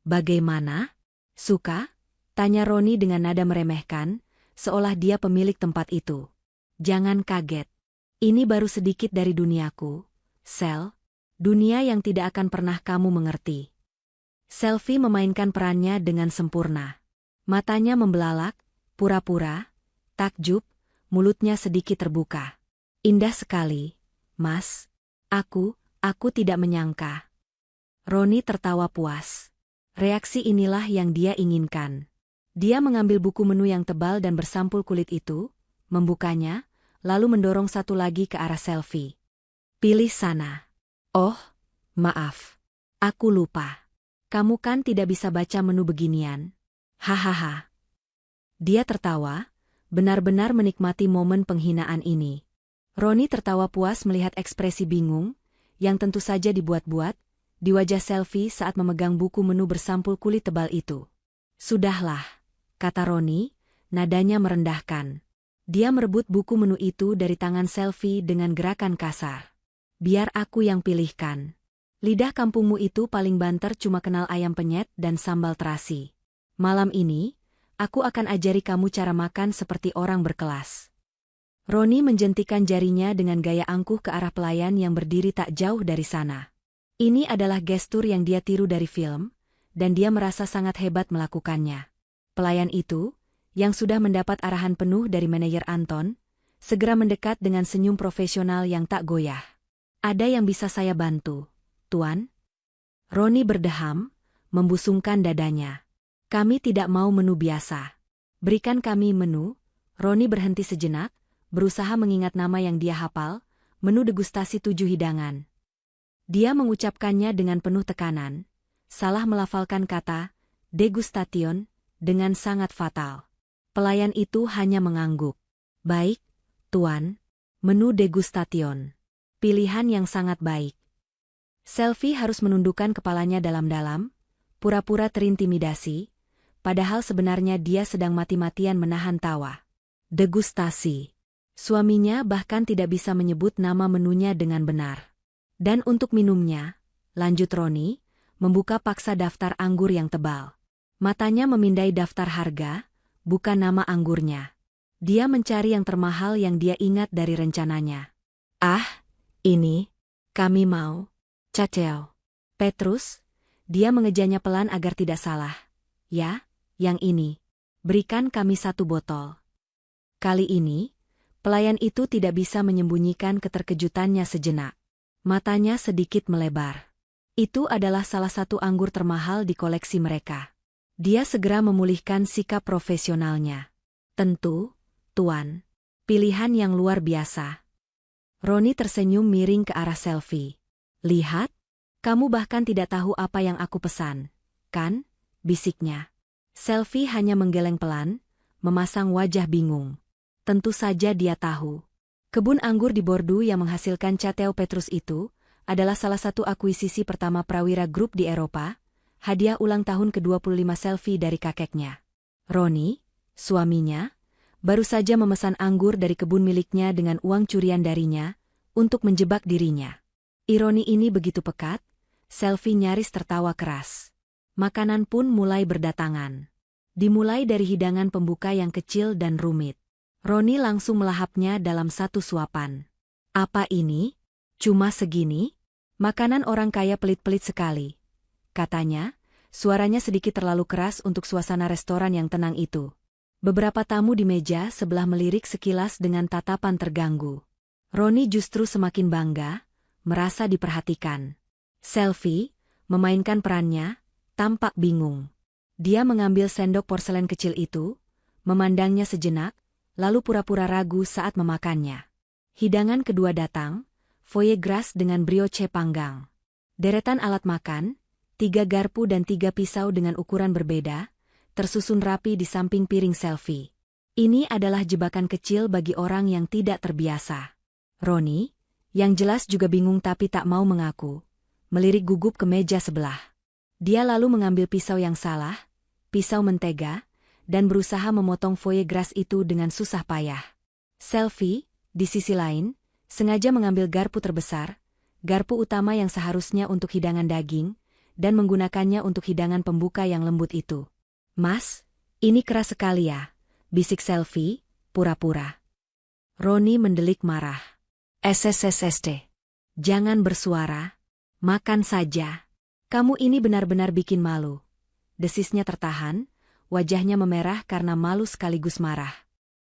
Bagaimana? Suka? Tanya Roni dengan nada meremehkan, seolah dia pemilik tempat itu. Jangan kaget. Ini baru sedikit dari duniaku, Sel. Dunia yang tidak akan pernah kamu mengerti. Selfie memainkan perannya dengan sempurna. Matanya membelalak, pura-pura, takjub, mulutnya sedikit terbuka. Indah sekali, Mas. Aku tidak menyangka. Roni tertawa puas. Reaksi inilah yang dia inginkan. Dia mengambil buku menu yang tebal dan bersampul kulit itu, membukanya, lalu mendorong satu lagi ke arah Selfie. Pilih sana. Oh, maaf. Aku lupa. Kamu kan tidak bisa baca menu beginian. Hahaha. Dia tertawa, benar-benar menikmati momen penghinaan ini. Roni tertawa puas melihat ekspresi bingung, yang tentu saja dibuat-buat, di wajah Selfie saat memegang buku menu bersampul kulit tebal itu. Sudahlah, kata Roni, nadanya merendahkan. Dia merebut buku menu itu dari tangan Selfie dengan gerakan kasar. Biar aku yang pilihkan. Lidah kampungmu itu paling banter cuma kenal ayam penyet dan sambal terasi. Malam ini, aku akan ajari kamu cara makan seperti orang berkelas. Roni menjentikan jarinya dengan gaya angkuh ke arah pelayan yang berdiri tak jauh dari sana. Ini adalah gestur yang dia tiru dari film, dan dia merasa sangat hebat melakukannya. Pelayan itu, yang sudah mendapat arahan penuh dari manajer Anton, segera mendekat dengan senyum profesional yang tak goyah. Ada yang bisa saya bantu, Tuan? Roni berdeham, membusungkan dadanya. Kami tidak mau menu biasa. Berikan kami menu. Roni berhenti sejenak, berusaha mengingat nama yang dia hafal, menu degustasi 7 hidangan. Dia mengucapkannya dengan penuh tekanan, salah melafalkan kata degustation dengan sangat fatal. Pelayan itu hanya mengangguk. Baik, Tuan, menu degustation. Pilihan yang sangat baik. Selfie harus menundukkan kepalanya dalam-dalam, pura-pura terintimidasi, padahal sebenarnya dia sedang mati-matian menahan tawa. Degustasi. Suaminya bahkan tidak bisa menyebut nama menunya dengan benar. Dan untuk minumnya, lanjut Roni, membuka paksa daftar anggur yang tebal. Matanya memindai daftar harga, bukan nama anggurnya. Dia mencari yang termahal yang dia ingat dari rencananya. Ini, kami mau. Caceo. Petrus, dia mengejanya pelan agar tidak salah. Ya, yang ini. Berikan kami 1 botol. Kali ini, pelayan itu tidak bisa menyembunyikan keterkejutannya sejenak. Matanya sedikit melebar. Itu adalah salah satu anggur termahal di koleksi mereka. Dia segera memulihkan sikap profesionalnya. Tentu, Tuan. Pilihan yang luar biasa. Roni tersenyum miring ke arah Selfie. Lihat, kamu bahkan tidak tahu apa yang aku pesan, kan? Bisiknya. Selfie hanya menggeleng pelan, memasang wajah bingung. Tentu saja dia tahu. Kebun anggur di Bordeaux yang menghasilkan Caceo Petrus itu adalah salah satu akuisisi pertama Prawira Group di Eropa, hadiah ulang tahun ke-25 Selfie dari kakeknya. Roni, suaminya, baru saja memesan anggur dari kebun miliknya dengan uang curian darinya, untuk menjebak dirinya. Ironi ini begitu pekat, Selfie nyaris tertawa keras. Makanan pun mulai berdatangan. Dimulai dari hidangan pembuka yang kecil dan rumit. Roni langsung melahapnya dalam 1 suapan. Apa ini? Cuma segini? Makanan orang kaya pelit-pelit sekali. Katanya, suaranya sedikit terlalu keras untuk suasana restoran yang tenang itu. Beberapa tamu di meja sebelah melirik sekilas dengan tatapan terganggu. Roni justru semakin bangga, merasa diperhatikan. Selfie, memainkan perannya, tampak bingung. Dia mengambil sendok porselen kecil itu, memandangnya sejenak, lalu pura-pura ragu saat memakannya. Hidangan kedua datang, foie gras dengan brioche panggang. Deretan alat makan, 3 garpu dan 3 pisau dengan ukuran berbeda, tersusun rapi di samping piring Selfie. Ini adalah jebakan kecil bagi orang yang tidak terbiasa. Roni, yang jelas juga bingung tapi tak mau mengaku, melirik gugup ke meja sebelah. Dia lalu mengambil pisau yang salah, pisau mentega, dan berusaha memotong foie gras itu dengan susah payah. Selfie, di sisi lain, sengaja mengambil garpu terbesar, garpu utama yang seharusnya untuk hidangan daging, dan menggunakannya untuk hidangan pembuka yang lembut itu. Mas, ini keras sekali ya, bisik Selfie, pura-pura. Roni mendelik marah. SSSST. Jangan bersuara, makan saja. Kamu ini benar-benar bikin malu. Desisnya tertahan, wajahnya memerah karena malu sekaligus marah.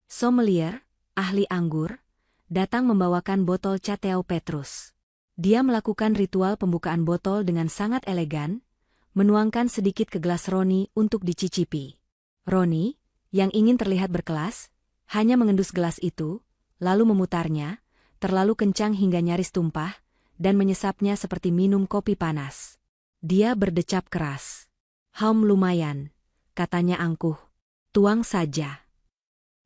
Sommelier, ahli anggur, datang membawakan botol Caceo Petrus. Dia melakukan ritual pembukaan botol dengan sangat elegan, menuangkan sedikit ke gelas Roni untuk dicicipi. Roni, yang ingin terlihat berkelas, hanya mengendus gelas itu, lalu memutarnya, terlalu kencang hingga nyaris tumpah, dan menyesapnya seperti minum kopi panas. Dia berdecap keras. Lumayan, katanya angkuh. Tuang saja.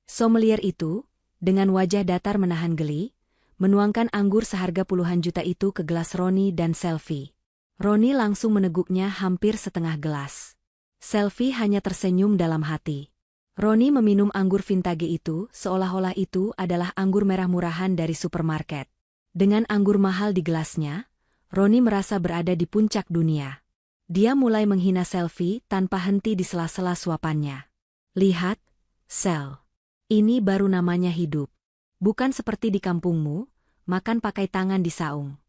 Sommelier itu, dengan wajah datar menahan geli, menuangkan anggur seharga puluhan juta itu ke gelas Roni dan Selfie. Roni langsung meneguknya hampir setengah gelas. Selfie hanya tersenyum dalam hati. Roni meminum anggur vintage itu seolah-olah itu adalah anggur merah murahan dari supermarket. Dengan anggur mahal di gelasnya, Roni merasa berada di puncak dunia. Dia mulai menghina Selfie tanpa henti di sela-sela suapannya. Lihat, Sel. Ini baru namanya hidup. Bukan seperti di kampungmu, makan pakai tangan di saung.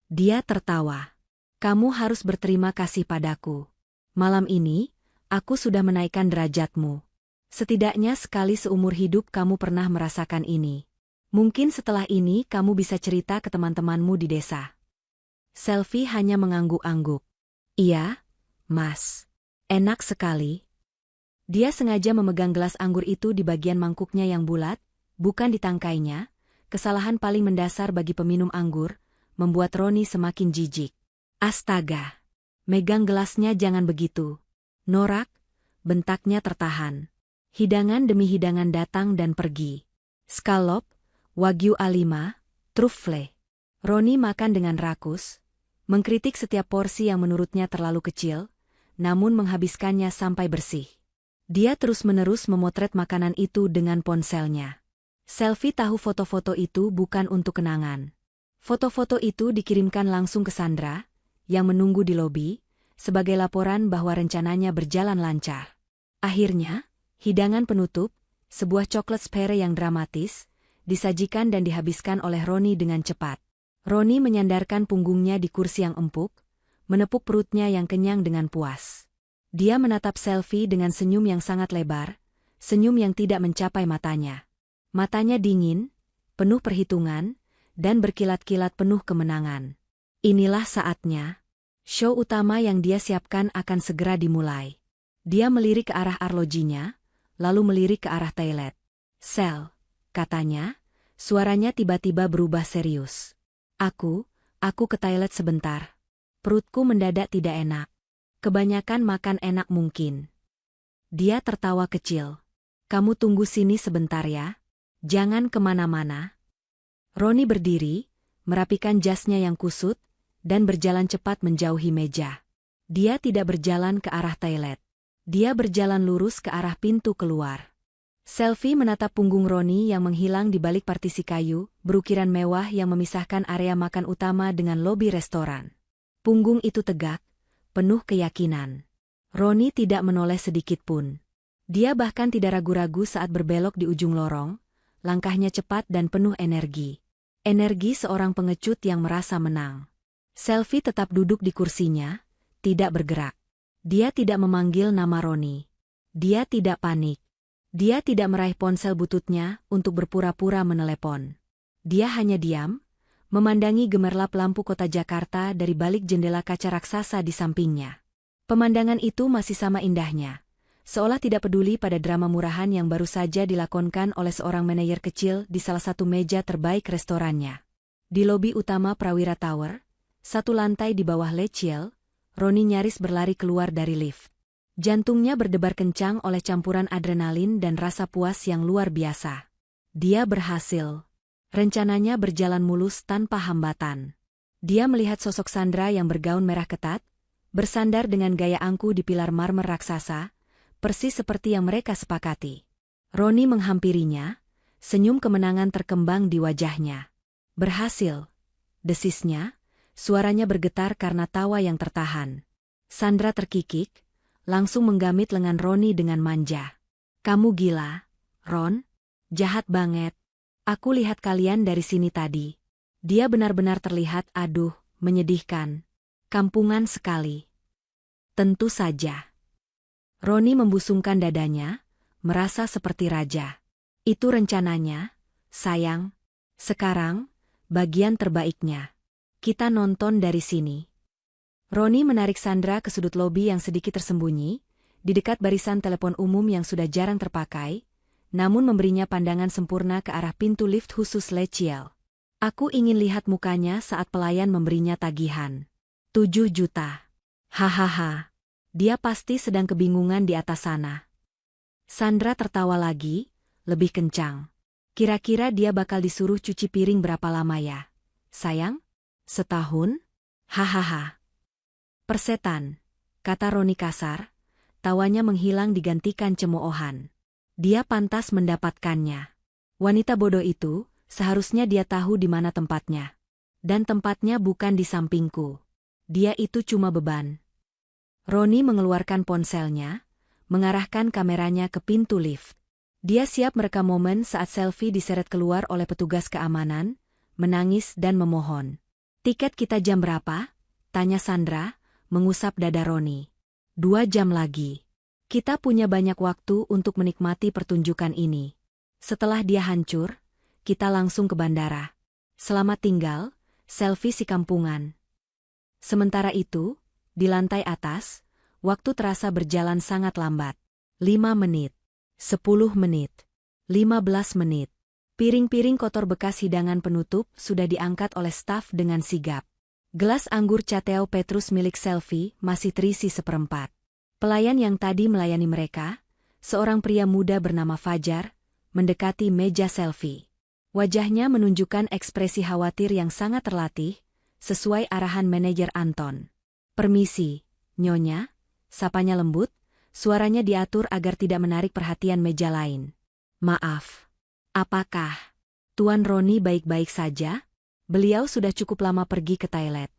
Dia tertawa. Kamu harus berterima kasih padaku. Malam ini, aku sudah menaikkan derajatmu. Setidaknya sekali seumur hidup kamu pernah merasakan ini. Mungkin setelah ini kamu bisa cerita ke teman-temanmu di desa. Selvi hanya mengangguk-angguk. Iya, Mas. Enak sekali. Dia sengaja memegang gelas anggur itu di bagian mangkuknya yang bulat, bukan di tangkainya. Kesalahan paling mendasar bagi peminum anggur, membuat Roni semakin jijik. Astaga! Megang gelasnya jangan begitu. Norak, bentaknya tertahan. Hidangan demi hidangan datang dan pergi. Scallop, Wagyu A5, truffle. Roni makan dengan rakus, mengkritik setiap porsi yang menurutnya terlalu kecil, namun menghabiskannya sampai bersih. Dia terus-menerus memotret makanan itu dengan ponselnya. Selvi tahu foto-foto itu bukan untuk kenangan. Foto-foto itu dikirimkan langsung ke Sandra, yang menunggu di lobi, sebagai laporan bahwa rencananya berjalan lancar. Akhirnya, hidangan penutup, sebuah coklat sphere yang dramatis, disajikan dan dihabiskan oleh Roni dengan cepat. Roni menyandarkan punggungnya di kursi yang empuk, menepuk perutnya yang kenyang dengan puas. Dia menatap Selvi dengan senyum yang sangat lebar, senyum yang tidak mencapai matanya. Matanya dingin, penuh perhitungan, dan berkilat-kilat penuh kemenangan. Inilah saatnya. Show utama yang dia siapkan akan segera dimulai. Dia melirik ke arah arlojinya, lalu melirik ke arah toilet. Sel, katanya, suaranya tiba-tiba berubah serius. Aku ke toilet sebentar. Perutku mendadak tidak enak. Kebanyakan makan enak mungkin. Dia tertawa kecil. Kamu tunggu sini sebentar ya. Jangan kemana-mana. Roni berdiri, merapikan jasnya yang kusut, dan berjalan cepat menjauhi meja. Dia tidak berjalan ke arah toilet. Dia berjalan lurus ke arah pintu keluar. Selvi menatap punggung Roni yang menghilang di balik partisi kayu, berukiran mewah yang memisahkan area makan utama dengan lobi restoran. Punggung itu tegak, penuh keyakinan. Roni tidak menoleh sedikit pun. Dia bahkan tidak ragu-ragu saat berbelok di ujung lorong, langkahnya cepat dan penuh energi. Energi seorang pengecut yang merasa menang. Selvi tetap duduk di kursinya, tidak bergerak. Dia tidak memanggil nama Roni. Dia tidak panik. Dia tidak meraih ponsel bututnya untuk berpura-pura menelepon. Dia hanya diam, memandangi gemerlap lampu kota Jakarta dari balik jendela kaca raksasa di sampingnya. Pemandangan itu masih sama indahnya, seolah tidak peduli pada drama murahan yang baru saja dilakonkan oleh seorang manajer kecil di salah satu meja terbaik restorannya. Di lobi utama Prawira Tower, satu lantai di bawah Lechiel, Roni nyaris berlari keluar dari lift. Jantungnya berdebar kencang oleh campuran adrenalin dan rasa puas yang luar biasa. Dia berhasil. Rencananya berjalan mulus tanpa hambatan. Dia melihat sosok Sandra yang bergaun merah ketat, bersandar dengan gaya angku di pilar marmer raksasa, persis seperti yang mereka sepakati. Roni menghampirinya, senyum kemenangan terkembang di wajahnya. Berhasil. Desisnya, suaranya bergetar karena tawa yang tertahan. Sandra terkikik, langsung menggamit lengan Roni dengan manja. Kamu gila, Ron? Jahat banget. Aku lihat kalian dari sini tadi. Dia benar-benar terlihat, aduh, menyedihkan. Kampungan sekali. Tentu saja. Roni membusungkan dadanya, merasa seperti raja. Itu rencananya, sayang. Sekarang, bagian terbaiknya. Kita nonton dari sini. Roni menarik Sandra ke sudut lobi yang sedikit tersembunyi, di dekat barisan telepon umum yang sudah jarang terpakai, namun memberinya pandangan sempurna ke arah pintu lift khusus Lechiel. Aku ingin lihat mukanya saat pelayan memberinya tagihan. 7 juta. Hahaha. Dia pasti sedang kebingungan di atas sana. Sandra tertawa lagi, lebih kencang. Kira-kira dia bakal disuruh cuci piring berapa lama ya? Sayang? Setahun? Hahaha. Persetan, kata Roni kasar, tawanya menghilang digantikan cemoohan. Dia pantas mendapatkannya. Wanita bodoh itu, seharusnya dia tahu di mana tempatnya. Dan tempatnya bukan di sampingku. Dia itu cuma beban. Roni mengeluarkan ponselnya, mengarahkan kameranya ke pintu lift. Dia siap merekam momen saat Selvi diseret keluar oleh petugas keamanan, menangis dan memohon. Tiket kita jam berapa? Tanya Sandra, mengusap dada Roni. 2 jam lagi. Kita punya banyak waktu untuk menikmati pertunjukan ini. Setelah dia hancur, kita langsung ke bandara. Selamat tinggal, selfie si kampungan. Sementara itu, di lantai atas, waktu terasa berjalan sangat lambat. 5 menit, 10 menit, 15 menit. Piring-piring kotor bekas hidangan penutup sudah diangkat oleh staf dengan sigap. Gelas anggur Cateo Petrus milik selfie masih terisi seperempat. Pelayan yang tadi melayani mereka, seorang pria muda bernama Fajar, mendekati meja selfie. Wajahnya menunjukkan ekspresi khawatir yang sangat terlatih, sesuai arahan manajer Anton. "Permisi, Nyonya," sapanya lembut, suaranya diatur agar tidak menarik perhatian meja lain. "Maaf. Apakah Tuan Roni baik-baik saja? Beliau sudah cukup lama pergi ke toilet."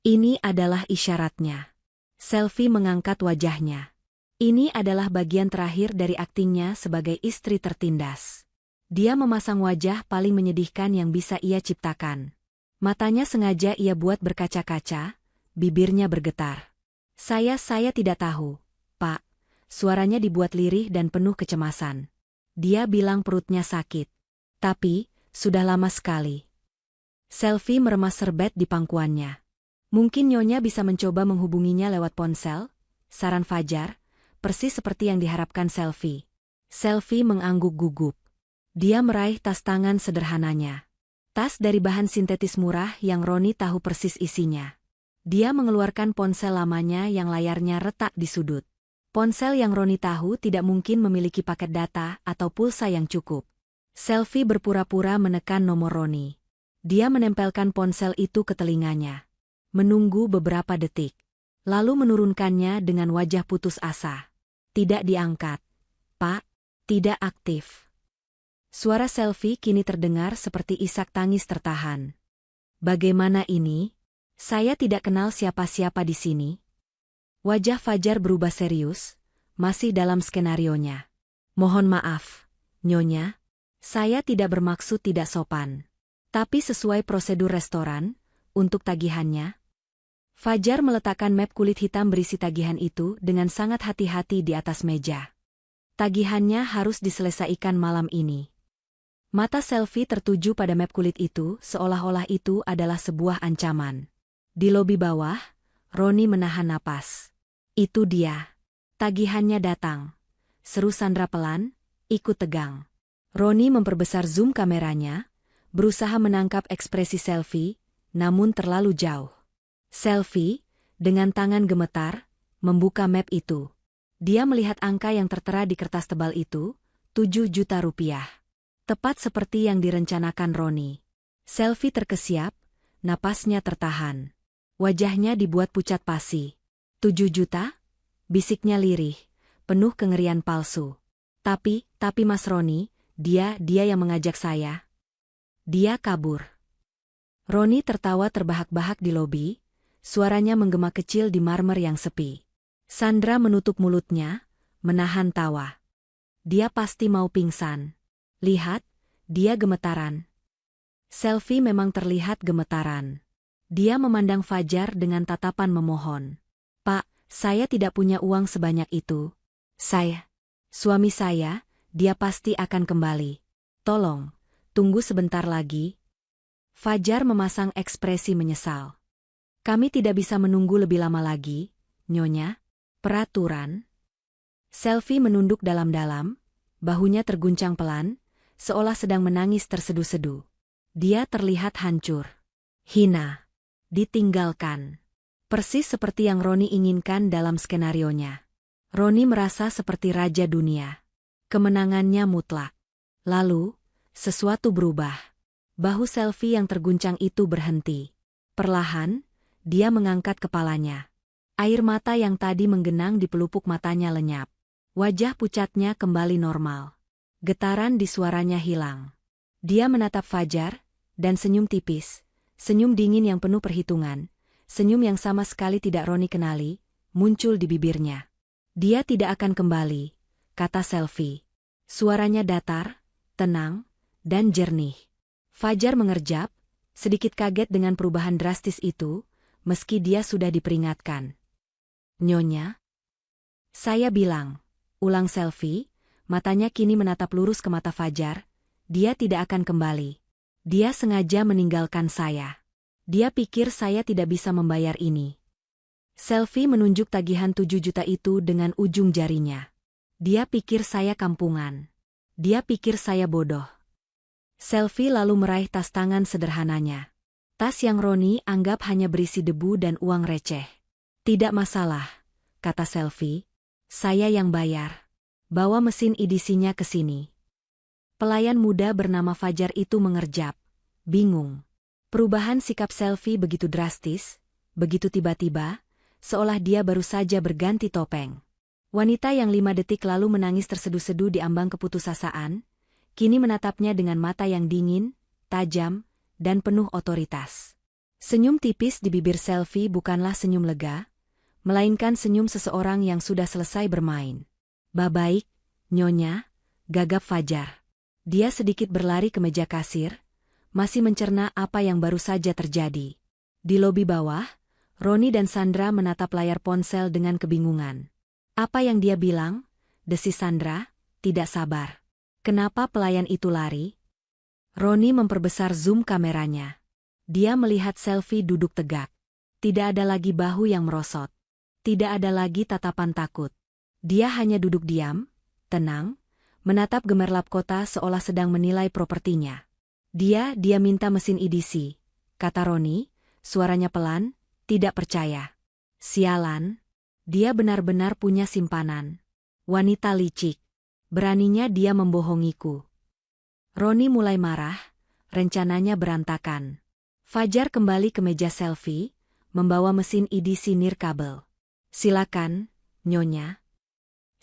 Ini adalah isyaratnya. Selfie mengangkat wajahnya. Ini adalah bagian terakhir dari aktingnya sebagai istri tertindas. Dia memasang wajah paling menyedihkan yang bisa ia ciptakan. Matanya sengaja ia buat berkaca-kaca, bibirnya bergetar. Saya tidak tahu, Pak." Suaranya dibuat lirih dan penuh kecemasan. Dia bilang perutnya sakit. Tapi, sudah lama sekali. Selfie meremas serbet di pangkuannya. "Mungkin Nyonya bisa mencoba menghubunginya lewat ponsel?" saran Fajar, persis seperti yang diharapkan Selfie. Selfie mengangguk gugup. Dia meraih tas tangan sederhananya. Tas dari bahan sintetis murah yang Roni tahu persis isinya. Dia mengeluarkan ponsel lamanya yang layarnya retak di sudut. Ponsel yang Roni tahu tidak mungkin memiliki paket data atau pulsa yang cukup. Selfie berpura-pura menekan nomor Roni. Dia menempelkan ponsel itu ke telinganya. Menunggu beberapa detik. Lalu menurunkannya dengan wajah putus asa. "Tidak diangkat. Pak, tidak aktif." Suara Selfie kini terdengar seperti isak tangis tertahan. "Bagaimana ini? Saya tidak kenal siapa-siapa di sini." Wajah Fajar berubah serius, masih dalam skenarionya. "Mohon maaf, Nyonya. Saya tidak bermaksud tidak sopan. Tapi sesuai prosedur restoran, untuk tagihannya." Fajar meletakkan map kulit hitam berisi tagihan itu dengan sangat hati-hati di atas meja. Tagihannya harus diselesaikan malam ini. Mata Selfie tertuju pada map kulit itu seolah-olah itu adalah sebuah ancaman. Di lobi bawah, Roni menahan napas. "Itu dia. Tagihannya datang," seru Sandra pelan, ikut tegang. Roni memperbesar zoom kameranya, berusaha menangkap ekspresi Selfie, namun terlalu jauh. Selfie, dengan tangan gemetar, membuka map itu. Dia melihat angka yang tertera di kertas tebal itu, 7 juta rupiah. Tepat seperti yang direncanakan Roni. Selfie terkesiap, napasnya tertahan. Wajahnya dibuat pucat pasi. 7 juta? Bisiknya lirih, penuh kengerian palsu. Tapi Mas Roni, dia yang mengajak saya. Dia kabur." Roni tertawa terbahak-bahak di lobi, suaranya menggema kecil di marmer yang sepi. Sandra menutup mulutnya, menahan tawa. Dia pasti mau pingsan. Lihat, dia gemetaran. Selfie memang terlihat gemetaran. Dia memandang Fajar dengan tatapan memohon. "Pak, saya tidak punya uang sebanyak itu. Suami saya, dia pasti akan kembali. Tolong, tunggu sebentar lagi." Fajar memasang ekspresi menyesal. "Kami tidak bisa menunggu lebih lama lagi, Nyonya. Peraturan." Selfie menunduk dalam-dalam, bahunya terguncang pelan, seolah sedang menangis terseduh-seduh. Dia terlihat hancur, hina, ditinggalkan. Persis seperti yang Roni inginkan dalam skenarionya. Roni merasa seperti raja dunia. Kemenangannya mutlak. Lalu, sesuatu berubah. Bahu Selfie yang terguncang itu berhenti. Perlahan, dia mengangkat kepalanya. Air mata yang tadi menggenang di pelupuk matanya lenyap. Wajah pucatnya kembali normal. Getaran di suaranya hilang. Dia menatap Fajar, dan senyum tipis. Senyum dingin yang penuh perhitungan. Senyum yang sama sekali tidak Roni kenali, muncul di bibirnya. "Dia tidak akan kembali," kata Selfie. Suaranya datar, tenang, dan jernih. Fajar mengerjap, sedikit kaget dengan perubahan drastis itu, meski dia sudah diperingatkan. "Nyonya?" "Saya bilang," ulang Selfie, matanya kini menatap lurus ke mata Fajar, Dia tidak akan kembali. Dia sengaja meninggalkan saya. Dia pikir saya tidak bisa membayar ini. Selfie menunjuk tagihan 7 juta itu dengan ujung jarinya. Dia pikir saya kampungan. Dia pikir saya bodoh. Selfie lalu meraih tas tangan sederhananya. Tas yang Roni anggap hanya berisi debu dan uang receh. Tidak masalah, kata Selfie. Saya yang bayar. Bawa mesin edisinya ke sini. Pelayan muda bernama Fajar itu mengerjap. Bingung. Perubahan sikap Selfie begitu drastis, begitu tiba-tiba, seolah dia baru saja berganti topeng. Wanita yang 5 detik lalu menangis terseduh-seduh di ambang keputusasaan, kini menatapnya dengan mata yang dingin, tajam, dan penuh otoritas. Senyum tipis di bibir Selfie bukanlah senyum lega, melainkan senyum seseorang yang sudah selesai bermain. Baik, Nyonya, gagap Fajar. Dia sedikit berlari ke meja kasir, masih mencerna apa yang baru saja terjadi. Di lobi bawah, Roni dan Sandra menatap layar ponsel dengan kebingungan. Apa yang dia bilang? Desis Sandra, tidak sabar. Kenapa pelayan itu lari? Roni memperbesar zoom kameranya. Dia melihat Selfie duduk tegak. Tidak ada lagi bahu yang merosot. Tidak ada lagi tatapan takut. Dia hanya duduk diam, tenang, menatap gemerlap kota seolah sedang menilai propertinya. Dia minta mesin edisi, kata Roni, suaranya pelan, tidak percaya. Sialan, dia benar-benar punya simpanan. Wanita licik. Beraninya dia membohongiku. Roni mulai marah, rencananya berantakan. Fajar kembali ke meja Selfie, membawa mesin edisi nirkabel. Silakan, Nyonya.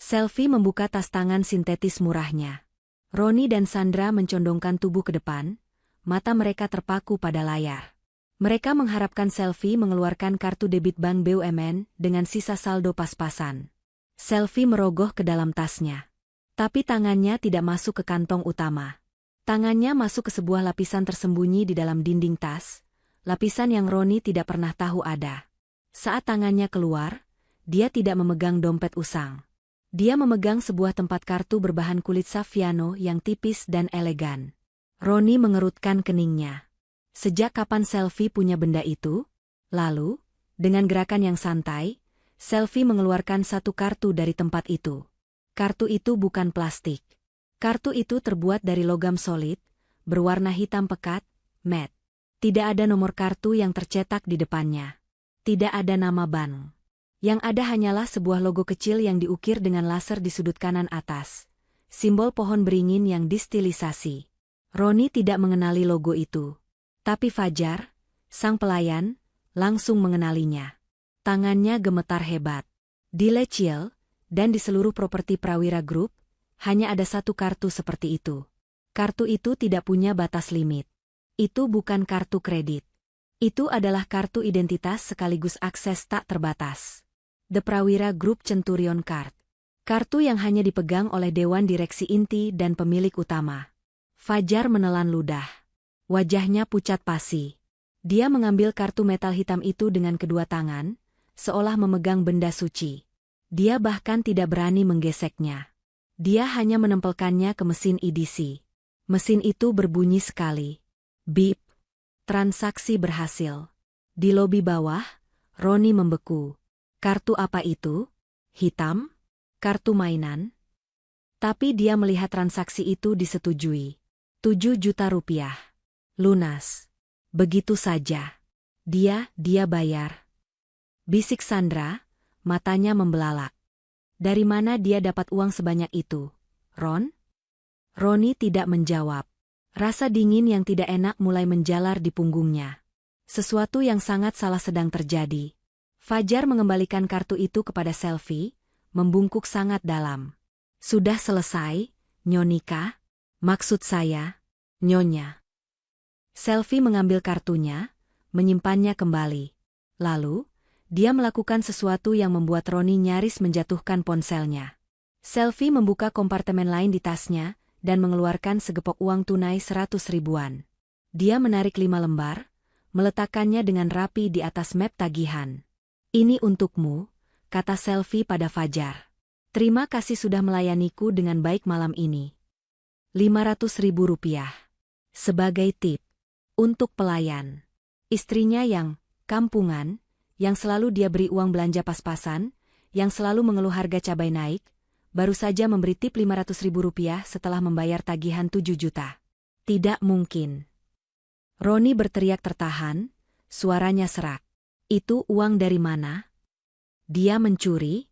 Selfie membuka tas tangan sintetis murahnya. Roni dan Sandra mencondongkan tubuh ke depan, mata mereka terpaku pada layar. Mereka mengharapkan Selfie mengeluarkan kartu debit bank BUMN dengan sisa saldo pas-pasan. Selfie merogoh ke dalam tasnya. Tapi tangannya tidak masuk ke kantong utama. Tangannya masuk ke sebuah lapisan tersembunyi di dalam dinding tas, lapisan yang Roni tidak pernah tahu ada. Saat tangannya keluar, dia tidak memegang dompet usang. Dia memegang sebuah tempat kartu berbahan kulit Saviano yang tipis dan elegan. Roni mengerutkan keningnya. Sejak kapan Selfie punya benda itu? Lalu, dengan gerakan yang santai, Selfie mengeluarkan satu kartu dari tempat itu. Kartu itu bukan plastik. Kartu itu terbuat dari logam solid, berwarna hitam pekat, matte. Tidak ada nomor kartu yang tercetak di depannya. Tidak ada nama bank. Yang ada hanyalah sebuah logo kecil yang diukir dengan laser di sudut kanan atas. Simbol pohon beringin yang distilisasi. Roni tidak mengenali logo itu. Tapi Fajar, sang pelayan, langsung mengenalinya. Tangannya gemetar hebat. Di Leciel, dan di seluruh properti Prawira Group, hanya ada satu kartu seperti itu. Kartu itu tidak punya batas limit. Itu bukan kartu kredit. Itu adalah kartu identitas sekaligus akses tak terbatas. The Prawira Group Centurion Card. Kartu yang hanya dipegang oleh Dewan Direksi Inti dan pemilik utama. Fajar menelan ludah. Wajahnya pucat pasi. Dia mengambil kartu metal hitam itu dengan kedua tangan, seolah memegang benda suci. Dia bahkan tidak berani menggeseknya. Dia hanya menempelkannya ke mesin edisi. Mesin itu berbunyi sekali. Bip. Transaksi berhasil. Di lobi bawah, Roni membeku. Kartu apa itu? Hitam? Kartu mainan? Tapi dia melihat transaksi itu disetujui. 7 juta rupiah. Lunas. Begitu saja. Dia bayar. Bisik Sandra, matanya membelalak. Dari mana dia dapat uang sebanyak itu, Ron? Roni tidak menjawab. Rasa dingin yang tidak enak mulai menjalar di punggungnya. Sesuatu yang sangat salah sedang terjadi. Fajar mengembalikan kartu itu kepada Selfie, membungkuk sangat dalam. Sudah selesai, Nyonika? Maksud saya, Nyonya. Selfie mengambil kartunya, menyimpannya kembali. Lalu, dia melakukan sesuatu yang membuat Roni nyaris menjatuhkan ponselnya. Selfie membuka kompartemen lain di tasnya, dan mengeluarkan segepok uang tunai 100 ribuan. Dia menarik 5 lembar, meletakkannya dengan rapi di atas map tagihan. Ini untukmu, kata Selfie pada Fajar. Terima kasih sudah melayaniku dengan baik malam ini. Rp500.000. Sebagai tip. Untuk pelayan. Istrinya yang kampungan, yang selalu dia beri uang belanja pas-pasan, yang selalu mengeluh harga cabai naik, baru saja memberi tip Rp500.000 setelah membayar tagihan 7 juta. Tidak mungkin. Roni berteriak tertahan, suaranya serak. Itu uang dari mana? Dia mencuri?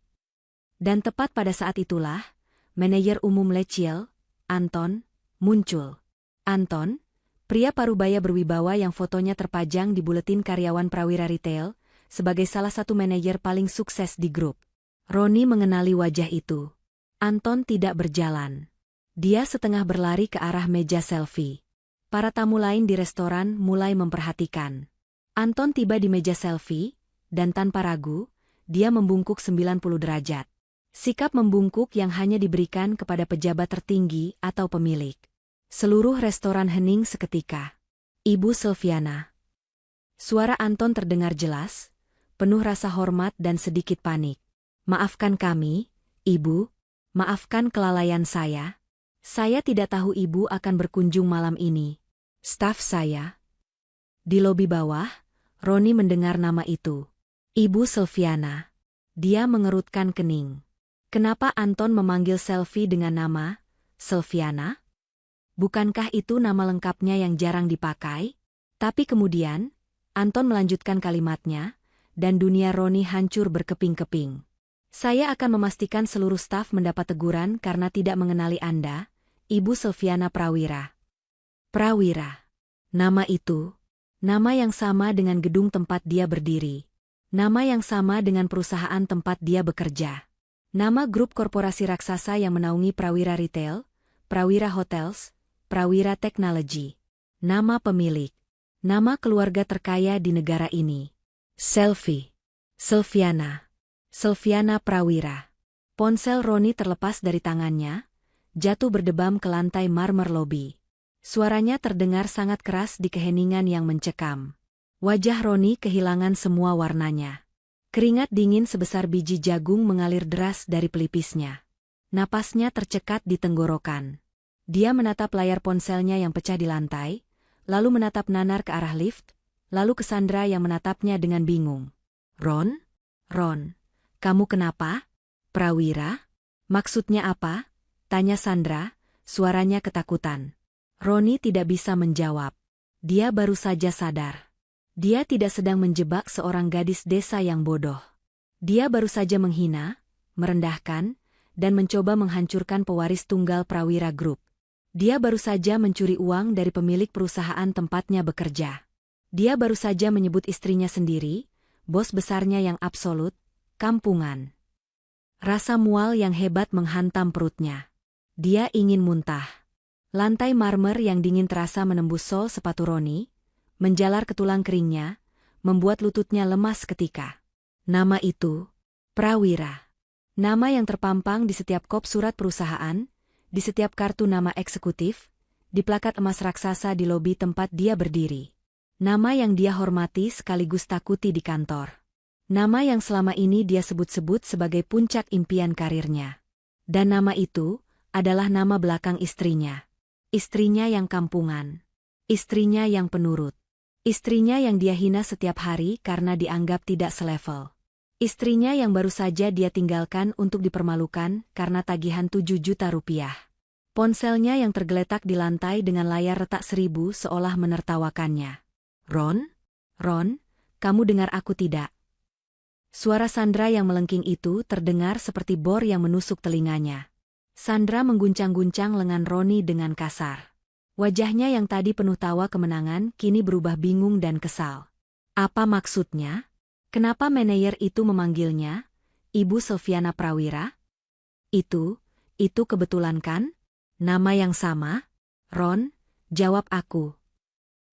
Dan tepat pada saat itulah, manajer umum Leciel, Anton, muncul. Anton, pria parubaya berwibawa yang fotonya terpajang di buletin karyawan Prawira Retail, sebagai salah satu manajer paling sukses di grup. Roni mengenali wajah itu. Anton tidak berjalan. Dia setengah berlari ke arah meja selfie. Para tamu lain di restoran mulai memperhatikan. Anton tiba di meja selfie, dan tanpa ragu, dia membungkuk 90 derajat. Sikap membungkuk yang hanya diberikan kepada pejabat tertinggi atau pemilik. Seluruh restoran hening seketika. Ibu Silviana. Suara Anton terdengar jelas, penuh rasa hormat dan sedikit panik. Maafkan kami, Ibu. Maafkan kelalaian saya. Saya tidak tahu Ibu akan berkunjung malam ini. Staf saya. Di lobi bawah, Roni mendengar nama itu. Ibu Silviana. Dia mengerutkan kening. Kenapa Anton memanggil selfie dengan nama Silviana? Bukankah itu nama lengkapnya yang jarang dipakai? Tapi kemudian, Anton melanjutkan kalimatnya, dan dunia Roni hancur berkeping-keping. Saya akan memastikan seluruh staf mendapat teguran karena tidak mengenali Anda, Ibu Silviana Prawira. Prawira. Nama itu. Nama yang sama dengan gedung tempat dia berdiri. Nama yang sama dengan perusahaan tempat dia bekerja. Nama grup korporasi raksasa yang menaungi Prawira Retail, Prawira Hotels, Prawira Technology. Nama pemilik. Nama keluarga terkaya di negara ini. Selfie. Silviana. Silviana Prawira. Ponsel Roni terlepas dari tangannya, jatuh berdebam ke lantai marmer lobi. Suaranya terdengar sangat keras di keheningan yang mencekam. Wajah Roni kehilangan semua warnanya. Keringat dingin sebesar biji jagung mengalir deras dari pelipisnya. Napasnya tercekat di tenggorokan. Dia menatap layar ponselnya yang pecah di lantai, lalu menatap nanar ke arah lift, lalu ke Sandra yang menatapnya dengan bingung. Ron? Ron, kamu kenapa? Prawira? Maksudnya apa? Tanya Sandra, suaranya ketakutan. Roni tidak bisa menjawab. Dia baru saja sadar. Dia tidak sedang menjebak seorang gadis desa yang bodoh. Dia baru saja menghina, merendahkan, dan mencoba menghancurkan pewaris tunggal Prawira Group. Dia baru saja mencuri uang dari pemilik perusahaan tempatnya bekerja. Dia baru saja menyebut istrinya sendiri, bos besarnya yang absolut, kampungan. Rasa mual yang hebat menghantam perutnya. Dia ingin muntah. Lantai marmer yang dingin terasa menembus sol sepatu Roni, menjalar ke tulang keringnya, membuat lututnya lemas seketika. Nama itu, Prawira. Nama yang terpampang di setiap kop surat perusahaan, di setiap kartu nama eksekutif, di plakat emas raksasa di lobi tempat dia berdiri. Nama yang dia hormati sekaligus takuti di kantor. Nama yang selama ini dia sebut-sebut sebagai puncak impian karirnya. Dan nama itu adalah nama belakang istrinya. Istrinya yang kampungan. Istrinya yang penurut. Istrinya yang dia hina setiap hari karena dianggap tidak selevel. Istrinya yang baru saja dia tinggalkan untuk dipermalukan karena tagihan 7 juta rupiah. Ponselnya yang tergeletak di lantai dengan layar retak 1000 seolah menertawakannya. Ron? Ron, kamu dengar aku tidak? Suara Sandra yang melengking itu terdengar seperti bor yang menusuk telinganya. Sandra mengguncang-guncang lengan Roni dengan kasar. Wajahnya yang tadi penuh tawa kemenangan kini berubah bingung dan kesal. Apa maksudnya? Kenapa manajer itu memanggilnya Ibu Silviana Prawira? Itu kebetulan kan? Nama yang sama? Ron, jawab aku.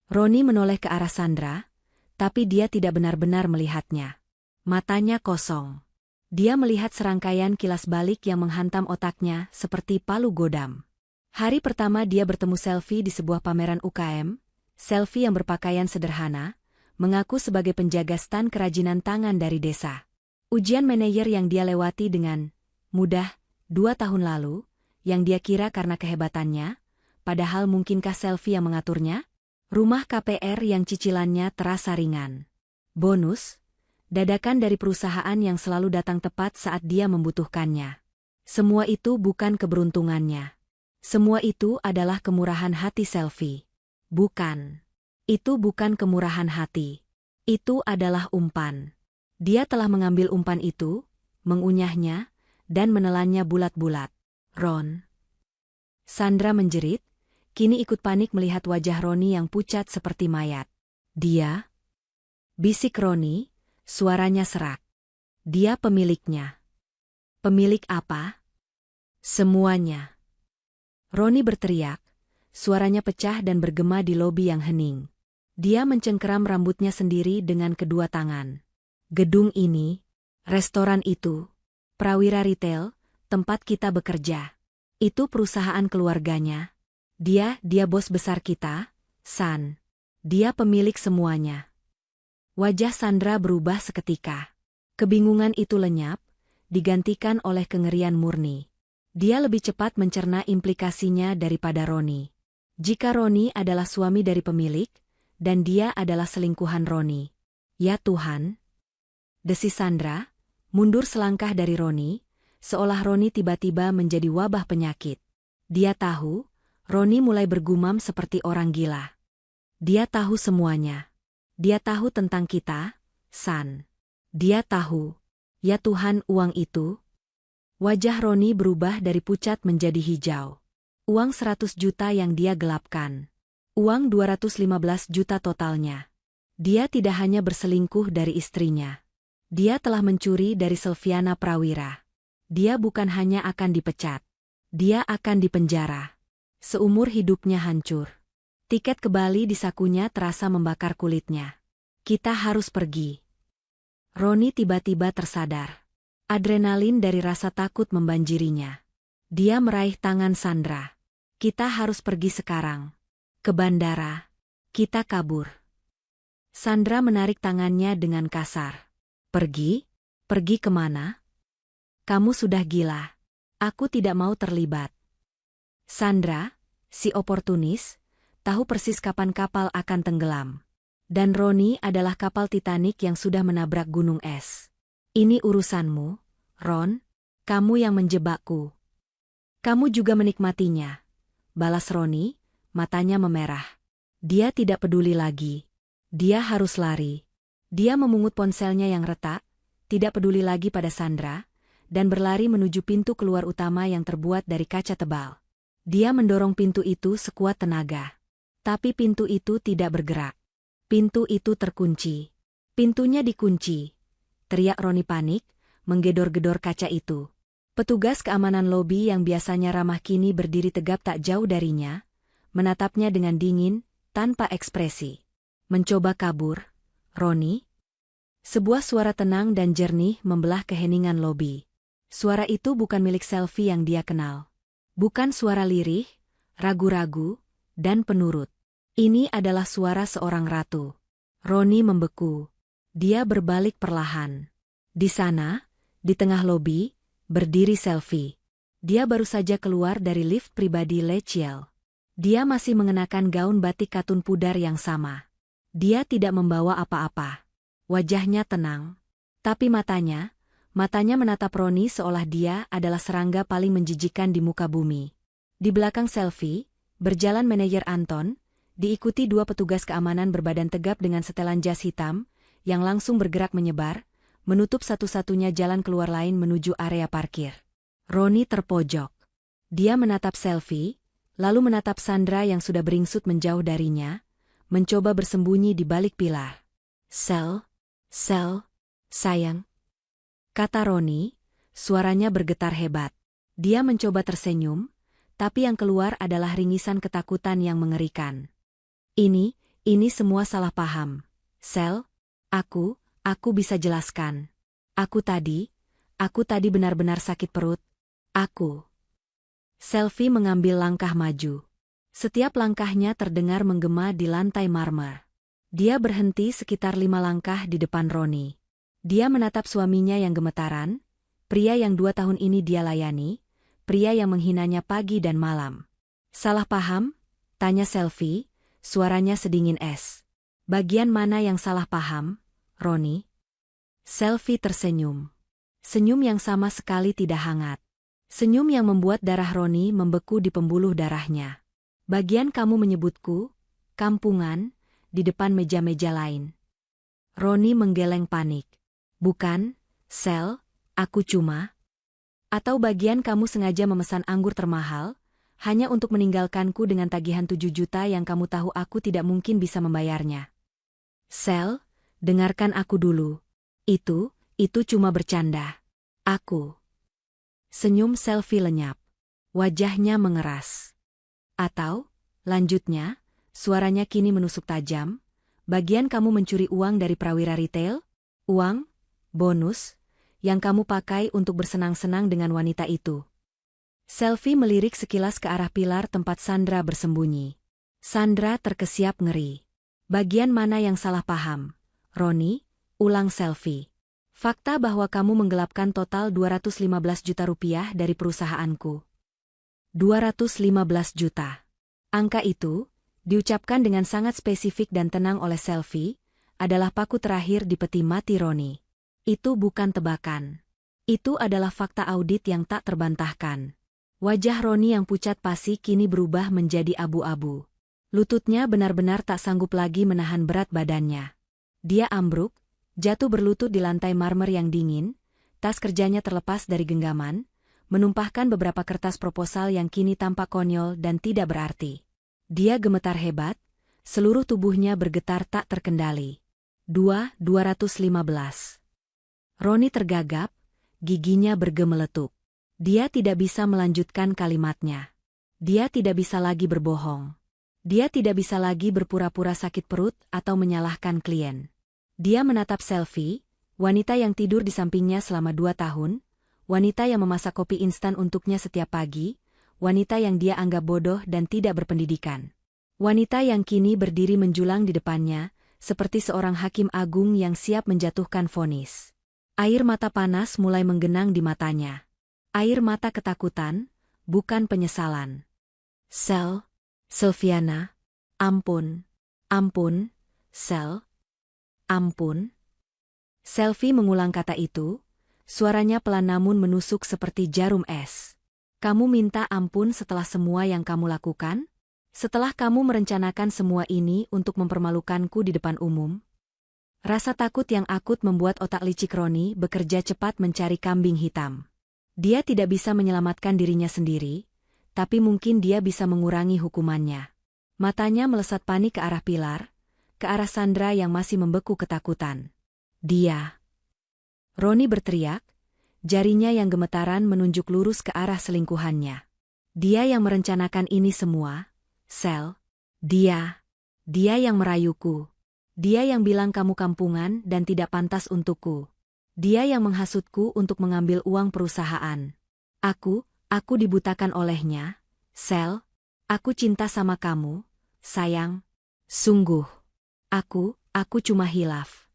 Roni menoleh ke arah Sandra, tapi dia tidak benar-benar melihatnya. Matanya kosong. Dia melihat serangkaian kilas balik yang menghantam otaknya seperti palu godam. Hari pertama dia bertemu selfie di sebuah pameran UKM, selfie yang berpakaian sederhana, mengaku sebagai penjaga stan kerajinan tangan dari desa. Ujian manajer yang dia lewati dengan mudah 2 tahun lalu, yang dia kira karena kehebatannya, padahal mungkinkah selfie yang mengaturnya? Rumah KPR yang cicilannya terasa ringan. Bonus, dadakan dari perusahaan yang selalu datang tepat saat dia membutuhkannya. Semua itu bukan keberuntungannya. Semua itu adalah kemurahan hati selfie. Bukan. Itu bukan kemurahan hati. Itu adalah umpan. Dia telah mengambil umpan itu, mengunyahnya, dan menelannya bulat-bulat. Ron. Sandra menjerit, kini ikut panik melihat wajah Roni yang pucat seperti mayat. Dia? Bisik Roni, suaranya serak. Dia pemiliknya. Pemilik apa? Semuanya. Roni berteriak, suaranya pecah dan bergema di lobi yang hening. Dia mencengkeram rambutnya sendiri dengan kedua tangan. Gedung ini, restoran itu, Prawira Retail, tempat kita bekerja. Itu perusahaan keluarganya. Dia bos besar kita, San. Dia pemilik semuanya. Wajah Sandra berubah seketika. Kebingungan itu lenyap, digantikan oleh kengerian murni. Dia lebih cepat mencerna implikasinya daripada Roni. Jika Roni adalah suami dari pemilik, dan dia adalah selingkuhan Roni. Ya Tuhan! Desis Sandra, mundur selangkah dari Roni, seolah Roni tiba-tiba menjadi wabah penyakit. Dia tahu, Roni mulai bergumam seperti orang gila. Dia tahu semuanya. Dia tahu tentang kita, San. Dia tahu. Ya Tuhan, uang itu. Wajah Roni berubah dari pucat menjadi hijau. Uang 100 juta yang dia gelapkan. Uang 215 juta totalnya. Dia tidak hanya berselingkuh dari istrinya. Dia telah mencuri dari Selviana Prawira. Dia bukan hanya akan dipecat. Dia akan dipenjara. Seumur hidupnya hancur. Tiket ke Bali di sakunya terasa membakar kulitnya. Kita harus pergi. Roni tiba-tiba tersadar. Adrenalin dari rasa takut membanjirinya. Dia meraih tangan Sandra. Kita harus pergi sekarang. Ke bandara. Kita kabur. Sandra menarik tangannya dengan kasar. Pergi? Pergi kemana? Kamu sudah gila. Aku tidak mau terlibat. Sandra, si oportunis, tahu persis kapan kapal akan tenggelam. Dan Roni adalah kapal Titanic yang sudah menabrak gunung es. Ini urusanmu, Ron. Kamu yang menjebakku. Kamu juga menikmatinya. Balas Roni, matanya memerah. Dia tidak peduli lagi. Dia harus lari. Dia memungut ponselnya yang retak, tidak peduli lagi pada Sandra, dan berlari menuju pintu keluar utama yang terbuat dari kaca tebal. Dia mendorong pintu itu sekuat tenaga. Tapi pintu itu tidak bergerak. Pintu itu terkunci. Pintunya dikunci. Teriak Roni panik, menggedor-gedor kaca itu. Petugas keamanan lobi yang biasanya ramah kini berdiri tegap tak jauh darinya, menatapnya dengan dingin, tanpa ekspresi. Mencoba kabur, Roni? Sebuah suara tenang dan jernih membelah keheningan lobi. Suara itu bukan milik selfie yang dia kenal. Bukan suara lirih, ragu-ragu, dan penurut. Ini adalah suara seorang ratu. Roni membeku. Dia berbalik perlahan. Di sana, di tengah lobi, berdiri selfie. Dia baru saja keluar dari lift pribadi Lechiel. Dia masih mengenakan gaun batik katun pudar yang sama. Dia tidak membawa apa-apa. Wajahnya tenang. Tapi matanya menatap Roni seolah dia adalah serangga paling menjijikan di muka bumi. Di belakang selfie, berjalan manajer Anton, diikuti dua petugas keamanan berbadan tegap dengan setelan jas hitam, yang langsung bergerak menyebar, menutup satu-satunya jalan keluar lain menuju area parkir. Roni terpojok. Dia menatap selfie, lalu menatap Sandra yang sudah beringsut menjauh darinya, mencoba bersembunyi di balik pilar. Sel, sayang. Kata Roni, suaranya bergetar hebat. Dia mencoba tersenyum, tapi yang keluar adalah ringisan ketakutan yang mengerikan. Ini semua salah paham. Sel, aku bisa jelaskan. Aku tadi benar-benar sakit perut. Selfie mengambil langkah maju. Setiap langkahnya terdengar menggema di lantai marmer. Dia berhenti sekitar 5 langkah di depan Roni. Dia menatap suaminya yang gemetaran, pria yang 2 tahun ini dia layani, pria yang menghinanya pagi dan malam. Salah paham? Tanya Selfie, suaranya sedingin es. Bagian mana yang salah paham, Roni? Selfie tersenyum. Senyum yang sama sekali tidak hangat. Senyum yang membuat darah Roni membeku di pembuluh darahnya. Bagian kamu menyebutku, kampungan, di depan meja-meja lain. Roni menggeleng panik. Bukan, Sel, aku cuma... Atau bagian kamu sengaja memesan anggur termahal, hanya untuk meninggalkanku dengan tagihan 7 juta yang kamu tahu aku tidak mungkin bisa membayarnya. Sel, dengarkan aku dulu. Itu cuma bercanda. Aku. Senyum Selfie lenyap. Wajahnya mengeras. Atau, lanjutnya, suaranya kini menusuk tajam, bagian kamu mencuri uang dari prawira retail? Uang? Bonus? Yang kamu pakai untuk bersenang-senang dengan wanita itu. Selfie melirik sekilas ke arah pilar tempat Sandra bersembunyi. Sandra terkesiap ngeri. Bagian mana yang salah paham? Roni, ulang Selfie. Fakta bahwa kamu menggelapkan total 215 juta rupiah dari perusahaanku. 215 juta. Angka itu, diucapkan dengan sangat spesifik dan tenang oleh Selfie, adalah paku terakhir di peti mati Roni. Itu bukan tebakan. Itu adalah fakta audit yang tak terbantahkan. Wajah Roni yang pucat pasi kini berubah menjadi abu-abu. Lututnya benar-benar tak sanggup lagi menahan berat badannya. Dia ambruk, jatuh berlutut di lantai marmer yang dingin, tas kerjanya terlepas dari genggaman, menumpahkan beberapa kertas proposal yang kini tampak konyol dan tidak berarti. Dia gemetar hebat, seluruh tubuhnya bergetar tak terkendali. 215. Roni tergagap, giginya bergemeletup. Dia tidak bisa melanjutkan kalimatnya. Dia tidak bisa lagi berbohong. Dia tidak bisa lagi berpura-pura sakit perut atau menyalahkan klien. Dia menatap Selfie, wanita yang tidur di sampingnya selama 2 tahun, wanita yang memasak kopi instan untuknya setiap pagi, wanita yang dia anggap bodoh dan tidak berpendidikan. Wanita yang kini berdiri menjulang di depannya, seperti seorang hakim agung yang siap menjatuhkan vonis. Air mata panas mulai menggenang di matanya. Air mata ketakutan, bukan penyesalan. Sel, Silviana, ampun, ampun, Sel, ampun. Selfie mengulang kata itu, suaranya pelan namun menusuk seperti jarum es. Kamu minta ampun setelah semua yang kamu lakukan? Setelah kamu merencanakan semua ini untuk mempermalukanku di depan umum? Rasa takut yang akut membuat otak licik Roni bekerja cepat mencari kambing hitam. Dia tidak bisa menyelamatkan dirinya sendiri, tapi mungkin dia bisa mengurangi hukumannya. Matanya melesat panik ke arah pilar, ke arah Sandra yang masih membeku ketakutan. Dia. Roni berteriak, jarinya yang gemetaran menunjuk lurus ke arah selingkuhannya. Dia yang merencanakan ini semua, Sel. Dia yang merayuku. Dia yang bilang kamu kampungan dan tidak pantas untukku. Dia yang menghasutku untuk mengambil uang perusahaan. Aku dibutakan olehnya. Sel, aku cinta sama kamu, sayang. Sungguh. Aku cuma hilaf.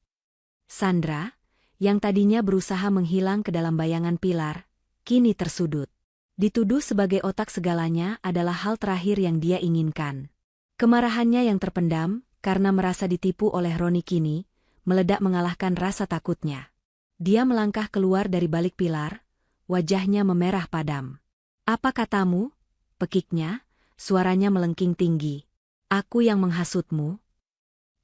Sandra, yang tadinya berusaha menghilang ke dalam bayangan pilar, kini tersudut. Dituduh sebagai otak segalanya adalah hal terakhir yang dia inginkan. Kemarahannya yang terpendam, karena merasa ditipu oleh Roni kini, meledak mengalahkan rasa takutnya. Dia melangkah keluar dari balik pilar, wajahnya memerah padam. Apa katamu? Pekiknya, suaranya melengking tinggi. Aku yang menghasutmu?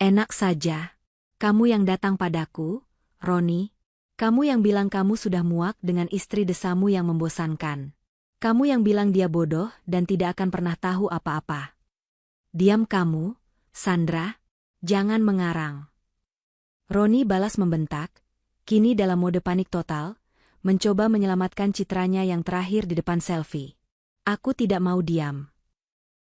Enak saja. Kamu yang datang padaku, Roni. Kamu yang bilang kamu sudah muak dengan istri desamu yang membosankan. Kamu yang bilang dia bodoh dan tidak akan pernah tahu apa-apa. Diam kamu, Sandra, jangan mengarang. Roni balas membentak, kini dalam mode panik total, mencoba menyelamatkan citranya yang terakhir di depan Selfie. Aku tidak mau diam.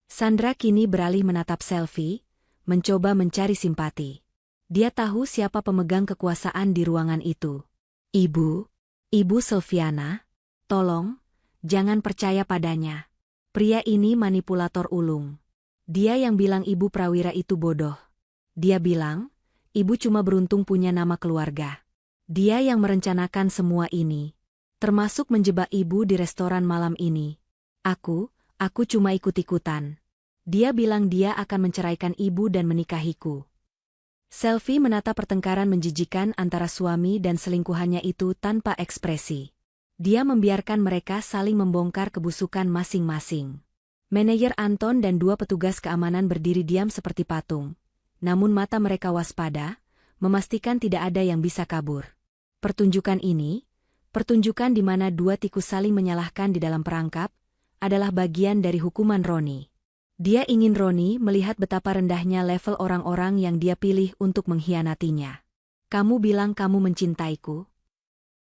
Sandra kini beralih menatap Selfie, mencoba mencari simpati. Dia tahu siapa pemegang kekuasaan di ruangan itu. Ibu Silviana, tolong, jangan percaya padanya. Pria ini manipulator ulung. Dia yang bilang ibu prawira itu bodoh. Dia bilang, ibu cuma beruntung punya nama keluarga. Dia yang merencanakan semua ini, termasuk menjebak ibu di restoran malam ini. Aku Aku cuma ikut-ikutan. Dia bilang dia akan menceraikan ibu dan menikahiku. Selfie menata pertengkaran menjijikan antara suami dan selingkuhannya itu tanpa ekspresi. Dia membiarkan mereka saling membongkar kebusukan masing-masing. Manajer Anton dan dua petugas keamanan berdiri diam seperti patung. Namun mata mereka waspada, memastikan tidak ada yang bisa kabur. Pertunjukan ini, pertunjukan di mana dua tikus saling menyalahkan di dalam perangkap, adalah bagian dari hukuman Roni. Dia ingin Roni melihat betapa rendahnya level orang-orang yang dia pilih untuk mengkhianatinya. Kamu bilang kamu mencintaiku?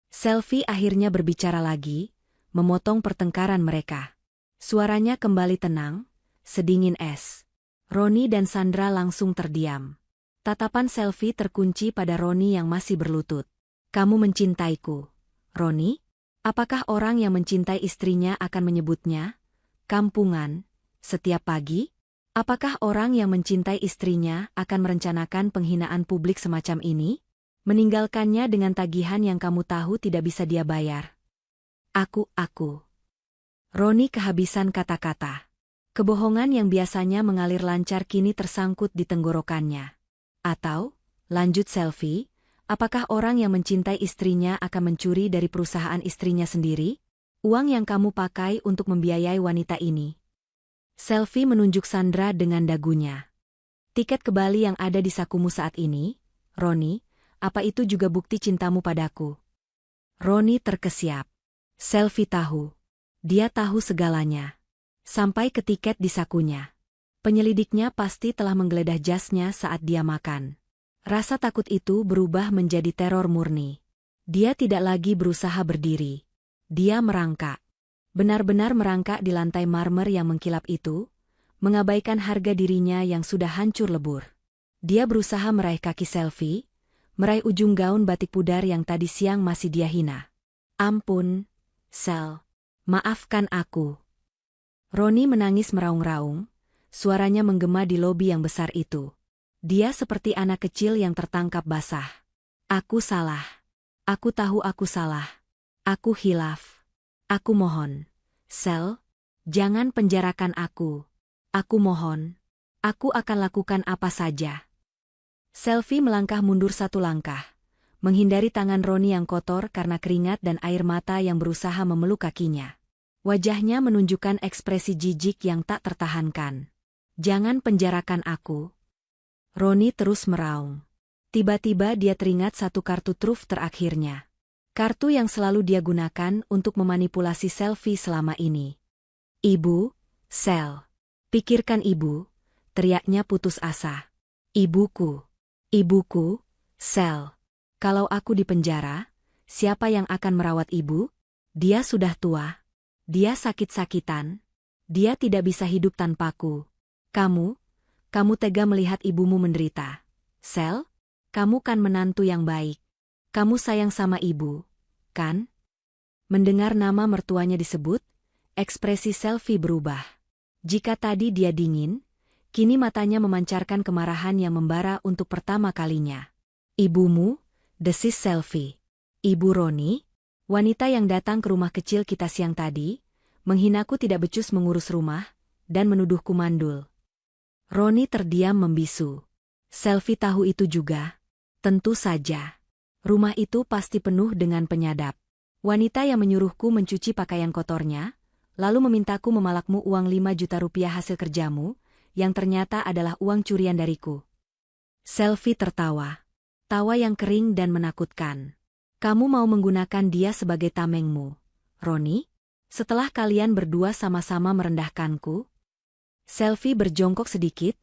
Selfie akhirnya berbicara lagi, memotong pertengkaran mereka. Suaranya kembali tenang, sedingin es. Roni dan Sandra langsung terdiam. Tatapan Selfie terkunci pada Roni yang masih berlutut. Kamu mencintaiku, Roni? Apakah orang yang mencintai istrinya akan menyebutnya kampungan setiap pagi? Apakah orang yang mencintai istrinya akan merencanakan penghinaan publik semacam ini? Meninggalkannya dengan tagihan yang kamu tahu tidak bisa dia bayar. Aku. Roni kehabisan kata-kata. Kebohongan yang biasanya mengalir lancar kini tersangkut di tenggorokannya. Atau, lanjut Selfie, apakah orang yang mencintai istrinya akan mencuri dari perusahaan istrinya sendiri? Uang yang kamu pakai untuk membiayai wanita ini. Selfie menunjuk Sandra dengan dagunya. Tiket ke Bali yang ada di sakumu saat ini, Roni, apa itu juga bukti cintamu padaku? Roni terkesiap. Selfie tahu. Dia tahu segalanya. Sampai ke tiket di sakunya. Penyelidiknya pasti telah menggeledah jasnya saat dia makan. Rasa takut itu berubah menjadi teror murni. Dia tidak lagi berusaha berdiri. Dia merangkak. Benar-benar merangkak di lantai marmer yang mengkilap itu, mengabaikan harga dirinya yang sudah hancur lebur. Dia berusaha meraih kaki Selfie, meraih ujung gaun batik pudar yang tadi siang masih dia hina. Ampun, Sel. Maafkan aku. Roni menangis meraung-raung, suaranya menggema di lobi yang besar itu. Dia seperti anak kecil yang tertangkap basah. Aku salah. Aku tahu aku salah. Aku khilaf. Aku mohon. Sel, jangan penjarakan aku. Aku mohon. Aku akan lakukan apa saja. Selfie melangkah mundur satu langkah, menghindari tangan Roni yang kotor karena keringat dan air mata yang berusaha memeluk kakinya. Wajahnya menunjukkan ekspresi jijik yang tak tertahankan. Jangan penjarakan aku. Roni terus meraung. Tiba-tiba dia teringat satu kartu truf terakhirnya. Kartu yang selalu dia gunakan untuk memanipulasi Selfie selama ini. Ibu, Sel. Pikirkan ibu, teriaknya putus asa. Ibuku. Ibuku, Sel. Kalau aku di penjara, siapa yang akan merawat ibu? Dia sudah tua. Dia sakit-sakitan. Dia tidak bisa hidup tanpaku. Kamu tega melihat ibumu menderita. Sel, kamu kan menantu yang baik. Kamu sayang sama ibu, kan? Mendengar nama mertuanya disebut, ekspresi Selfie berubah. Jika tadi dia dingin, kini matanya memancarkan kemarahan yang membara untuk pertama kalinya. Ibumu, desis Selfie. Ibu Roni, wanita yang datang ke rumah kecil kita siang tadi, menghinaku tidak becus mengurus rumah, dan menuduhku mandul. Roni terdiam membisu. Selfie tahu itu juga. Tentu saja. Rumah itu pasti penuh dengan penyadap. Wanita yang menyuruhku mencuci pakaian kotornya, lalu memintaku memalakmu uang 5 juta rupiah hasil kerjamu, yang ternyata adalah uang curian dariku. Selfie tertawa. Tawa yang kering dan menakutkan. Kamu mau menggunakan dia sebagai tamengmu, Roni? Setelah kalian berdua sama-sama merendahkanku? Selfie berjongkok sedikit,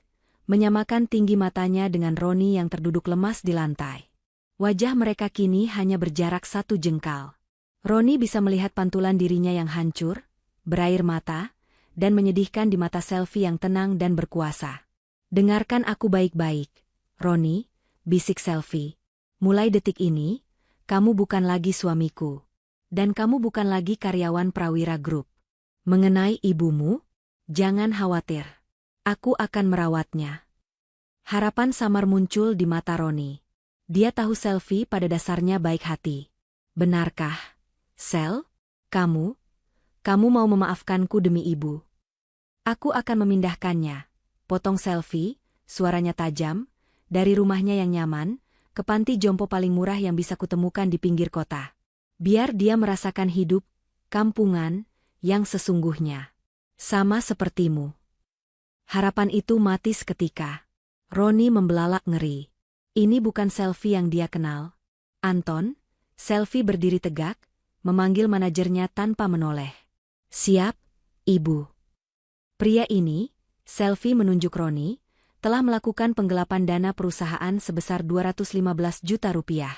menyamakan tinggi matanya dengan Roni yang terduduk lemas di lantai. Wajah mereka kini hanya berjarak 1 jengkal. Roni bisa melihat pantulan dirinya yang hancur, berair mata, dan menyedihkan di mata Selfie yang tenang dan berkuasa. Dengarkan aku baik-baik, Roni, bisik Selfie. Mulai detik ini, kamu bukan lagi suamiku. Dan kamu bukan lagi karyawan Prawira Group. Mengenai ibumu, jangan khawatir. Aku akan merawatnya. Harapan samar muncul di mata Roni. Dia tahu Selfie pada dasarnya baik hati. Benarkah, Sel? Kamu mau memaafkanku demi ibu? Aku akan memindahkannya. Potong selfie, suaranya tajam, dari rumahnya yang nyaman, ke panti jompo paling murah yang bisa kutemukan di pinggir kota. Biar dia merasakan hidup, kampungan, yang sesungguhnya. Sama sepertimu. Harapan itu mati seketika. Roni membelalak ngeri. Ini bukan selfie yang dia kenal. Anton, selfie berdiri tegak, memanggil manajernya tanpa menoleh. Siap, Ibu. Pria ini, selfie menunjuk Roni, telah melakukan penggelapan dana perusahaan sebesar 215 juta rupiah.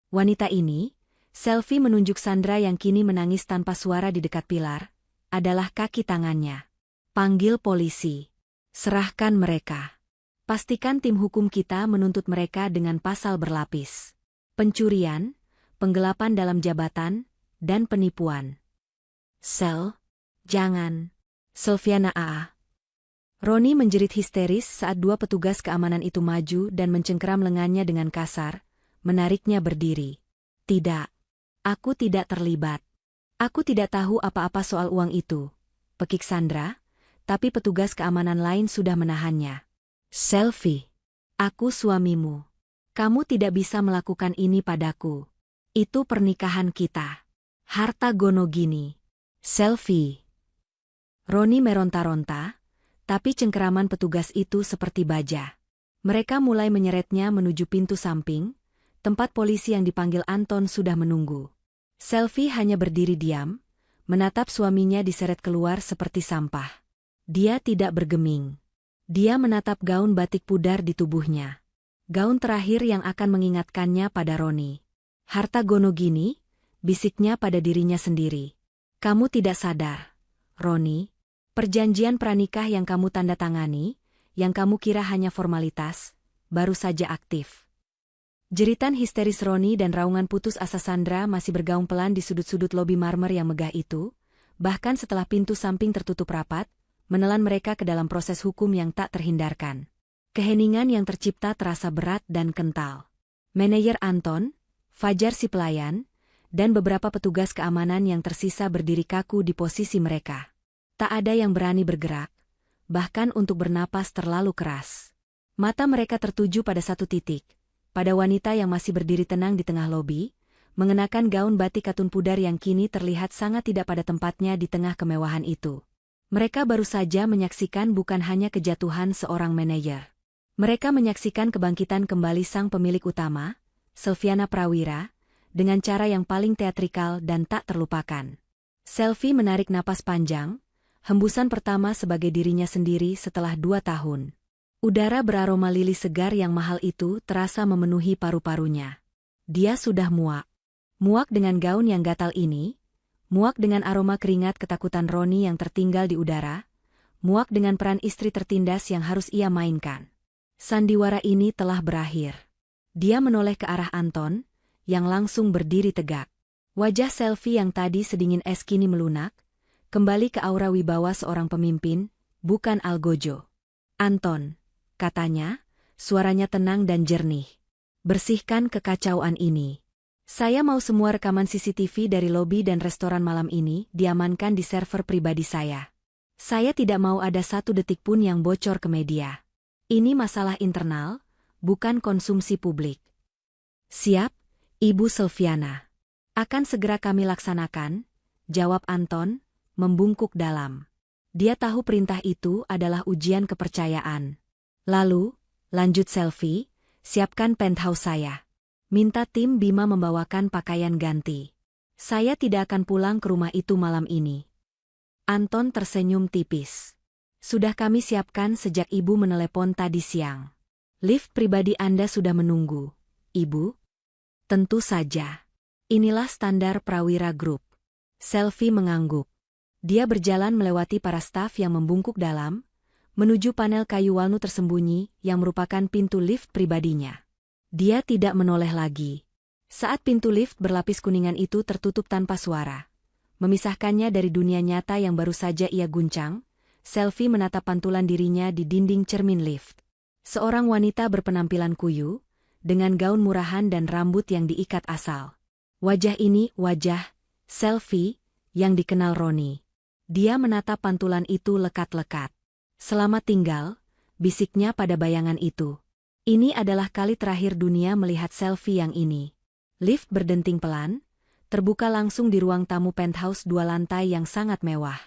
Wanita ini, selfie menunjuk Sandra yang kini menangis tanpa suara di dekat pilar, adalah kaki tangannya. Panggil polisi. Serahkan mereka. Pastikan tim hukum kita menuntut mereka dengan pasal berlapis. Pencurian, penggelapan dalam jabatan, dan penipuan. Sel, jangan. Sylviana A.A. Roni menjerit histeris saat dua petugas keamanan itu maju dan mencengkeram lengannya dengan kasar, menariknya berdiri. Tidak. Aku tidak terlibat. Aku tidak tahu apa-apa soal uang itu. Pekik Sandra, tapi petugas keamanan lain sudah menahannya. Selfie. Aku suamimu. Kamu tidak bisa melakukan ini padaku. Itu pernikahan kita. Harta gono gini. Selfie. Roni meronta-ronta, tapi cengkeraman petugas itu seperti baja. Mereka mulai menyeretnya menuju pintu samping, tempat polisi yang dipanggil Anton sudah menunggu. Selfie hanya berdiri diam, menatap suaminya diseret keluar seperti sampah. Dia tidak bergeming. Dia menatap gaun batik pudar di tubuhnya. Gaun terakhir yang akan mengingatkannya pada Roni. Harta gono gini, bisiknya pada dirinya sendiri. Kamu tidak sadar, Roni. Perjanjian pranikah yang kamu tanda tangani, yang kamu kira hanya formalitas, baru saja aktif. Jeritan histeris Roni dan raungan putus asa Sandra masih bergaung pelan di sudut-sudut lobi marmer yang megah itu, bahkan setelah pintu samping tertutup rapat, menelan mereka ke dalam proses hukum yang tak terhindarkan. Keheningan yang tercipta terasa berat dan kental. Manajer Anton, Fajar si pelayan, dan beberapa petugas keamanan yang tersisa berdiri kaku di posisi mereka. Tak ada yang berani bergerak, bahkan untuk bernapas terlalu keras. Mata mereka tertuju pada satu titik, pada wanita yang masih berdiri tenang di tengah lobi, mengenakan gaun batik katun pudar yang kini terlihat sangat tidak pada tempatnya di tengah kemewahan itu. Mereka baru saja menyaksikan bukan hanya kejatuhan seorang manajer. Mereka menyaksikan kebangkitan kembali sang pemilik utama, Sylviana Prawira, dengan cara yang paling teatrikal dan tak terlupakan. Selfie menarik napas panjang, hembusan pertama sebagai dirinya sendiri setelah 2 tahun. Udara beraroma lili segar yang mahal itu terasa memenuhi paru-parunya. Dia sudah muak. Muak dengan gaun yang gatal ini, muak dengan aroma keringat ketakutan Roni yang tertinggal di udara, muak dengan peran istri tertindas yang harus ia mainkan. Sandiwara ini telah berakhir. Dia menoleh ke arah Anton, yang langsung berdiri tegak. Wajah Selfie yang tadi sedingin es kini melunak, kembali ke aura wibawa seorang pemimpin, bukan algojo. Anton, katanya, suaranya tenang dan jernih. Bersihkan kekacauan ini. Saya mau semua rekaman CCTV dari lobi dan restoran malam ini diamankan di server pribadi saya. Saya tidak mau ada 1 detik pun yang bocor ke media. Ini masalah internal, bukan konsumsi publik. Siap, Ibu Sylviana. Akan segera kami laksanakan, jawab Anton, membungkuk dalam. Dia tahu perintah itu adalah ujian kepercayaan. Lalu, lanjut Selfie, siapkan penthouse saya. Minta tim Bima membawakan pakaian ganti. Saya tidak akan pulang ke rumah itu malam ini. Anton tersenyum tipis. Sudah kami siapkan sejak Ibu menelepon tadi siang. Lift pribadi Anda sudah menunggu, Ibu? Tentu saja. Inilah standar Prawira Group. Selfie mengangguk. Dia berjalan melewati para staf yang membungkuk dalam, menuju panel kayu walnu tersembunyi yang merupakan pintu lift pribadinya. Dia tidak menoleh lagi. Saat pintu lift berlapis kuningan itu tertutup tanpa suara, memisahkannya dari dunia nyata yang baru saja ia guncang, Selfie menatap pantulan dirinya di dinding cermin lift. Seorang wanita berpenampilan kuyu, dengan gaun murahan dan rambut yang diikat asal. Wajah ini wajah Selfie yang dikenal Roni. Dia menatap pantulan itu lekat-lekat. Selamat tinggal, bisiknya pada bayangan itu. Ini adalah kali terakhir dunia melihat selfie yang ini. Lift berdenting pelan, terbuka langsung di ruang tamu penthouse 2 lantai yang sangat mewah.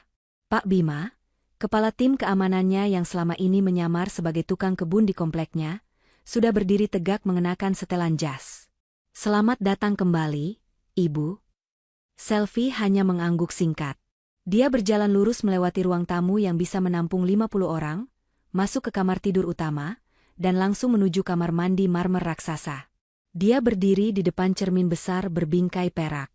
Pak Bima, kepala tim keamanannya yang selama ini menyamar sebagai tukang kebun di kompleknya, sudah berdiri tegak mengenakan setelan jas. Selamat datang kembali, Ibu. Selfie hanya mengangguk singkat. Dia berjalan lurus melewati ruang tamu yang bisa menampung 50 orang, masuk ke kamar tidur utama, dan langsung menuju kamar mandi marmer raksasa. Dia berdiri di depan cermin besar berbingkai perak.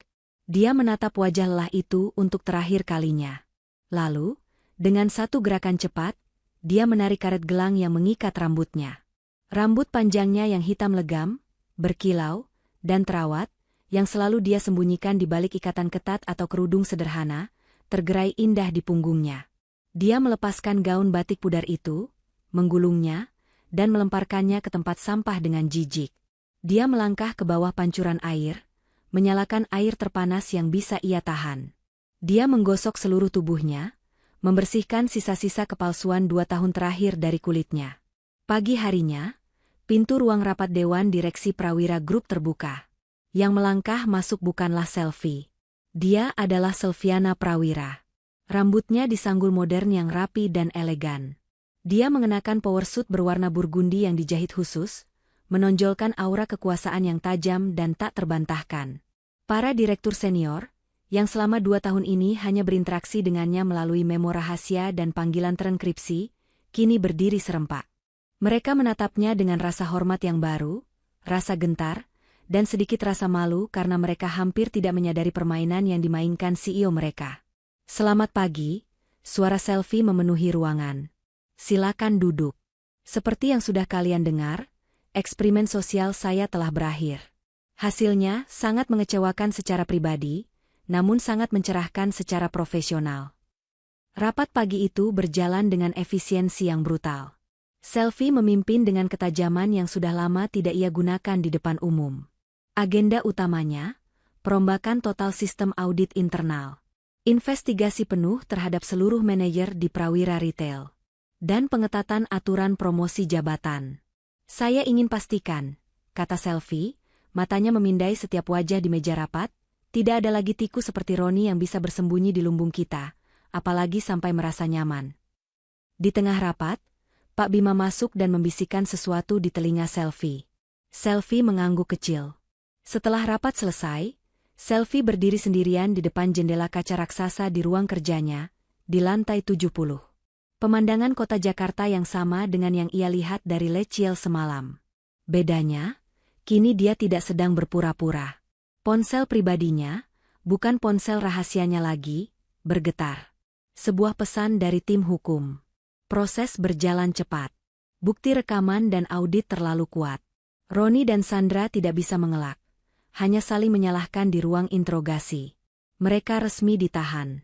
Dia menatap wajah lelah itu untuk terakhir kalinya. Lalu, dengan satu gerakan cepat, dia menarik karet gelang yang mengikat rambutnya. Rambut panjangnya yang hitam legam, berkilau, dan terawat, yang selalu dia sembunyikan di balik ikatan ketat atau kerudung sederhana, tergerai indah di punggungnya. Dia melepaskan gaun batik pudar itu, menggulungnya, dan melemparkannya ke tempat sampah dengan jijik. Dia melangkah ke bawah pancuran air, menyalakan air terpanas yang bisa ia tahan. Dia menggosok seluruh tubuhnya, membersihkan sisa-sisa kepalsuan 2 tahun terakhir dari kulitnya. Pagi harinya, pintu ruang rapat Dewan Direksi Prawira Group terbuka. Yang melangkah masuk bukanlah Selfie. Dia adalah Selviana Prawira. Rambutnya disanggul modern yang rapi dan elegan. Dia mengenakan power suit berwarna burgundi yang dijahit khusus, menonjolkan aura kekuasaan yang tajam dan tak terbantahkan. Para direktur senior, yang selama 2 tahun ini hanya berinteraksi dengannya melalui memo rahasia dan panggilan terenkripsi, kini berdiri serempak. Mereka menatapnya dengan rasa hormat yang baru, rasa gentar, dan sedikit rasa malu karena mereka hampir tidak menyadari permainan yang dimainkan CEO mereka. Selamat pagi, suara Selfie memenuhi ruangan. Silakan duduk. Seperti yang sudah kalian dengar, eksperimen sosial saya telah berakhir. Hasilnya sangat mengecewakan secara pribadi, namun sangat mencerahkan secara profesional. Rapat pagi itu berjalan dengan efisiensi yang brutal. Selfie memimpin dengan ketajaman yang sudah lama tidak ia gunakan di depan umum. Agenda utamanya, perombakan total sistem audit internal, investigasi penuh terhadap seluruh manajer di Prawira Retail, dan pengetatan aturan promosi jabatan. Saya ingin pastikan, kata Selfie, matanya memindai setiap wajah di meja rapat, tidak ada lagi tikus seperti Roni yang bisa bersembunyi di lumbung kita, apalagi sampai merasa nyaman. Di tengah rapat, Pak Bima masuk dan membisikkan sesuatu di telinga Selfie. Selfie mengangguk kecil. Setelah rapat selesai, Selfie berdiri sendirian di depan jendela kaca raksasa di ruang kerjanya, di lantai 70. Pemandangan kota Jakarta yang sama dengan yang ia lihat dari Leciel semalam. Bedanya, kini dia tidak sedang berpura-pura. Ponsel pribadinya, bukan ponsel rahasianya lagi, bergetar. Sebuah pesan dari tim hukum. Proses berjalan cepat. Bukti rekaman dan audit terlalu kuat. Roni dan Sandra tidak bisa mengelak. Hanya saling menyalahkan di ruang interogasi. Mereka resmi ditahan.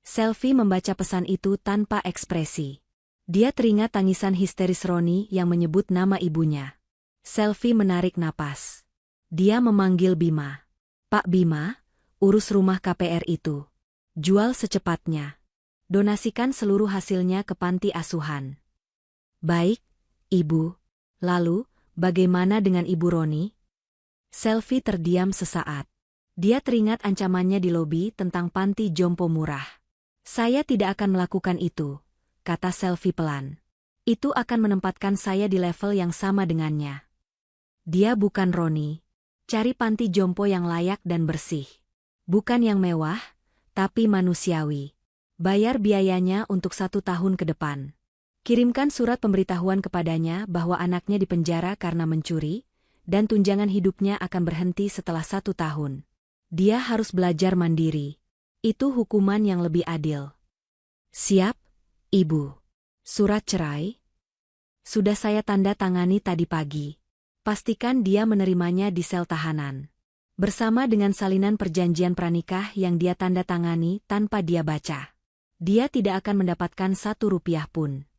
Selfie membaca pesan itu tanpa ekspresi. Dia teringat tangisan histeris Roni yang menyebut nama ibunya. Selfie menarik napas. Dia memanggil Bima. Pak Bima, urus rumah KPR itu. Jual secepatnya. Donasikan seluruh hasilnya ke panti asuhan. Baik, Ibu. Lalu, bagaimana dengan Ibu Roni? Selfie terdiam sesaat. Dia teringat ancamannya di lobi tentang panti jompo murah. Saya tidak akan melakukan itu, kata Selfie pelan. Itu akan menempatkan saya di level yang sama dengannya. Dia bukan Roni. Cari panti jompo yang layak dan bersih. Bukan yang mewah, tapi manusiawi. Bayar biayanya untuk 1 tahun ke depan. Kirimkan surat pemberitahuan kepadanya bahwa anaknya dipenjara karena mencuri, dan tunjangan hidupnya akan berhenti setelah 1 tahun. Dia harus belajar mandiri. Itu hukuman yang lebih adil. Siap, Ibu. Surat cerai? Sudah saya tanda tangani tadi pagi. Pastikan dia menerimanya di sel tahanan. Bersama dengan salinan perjanjian pranikah yang dia tanda tangani tanpa dia baca. Dia tidak akan mendapatkan 1 rupiah pun.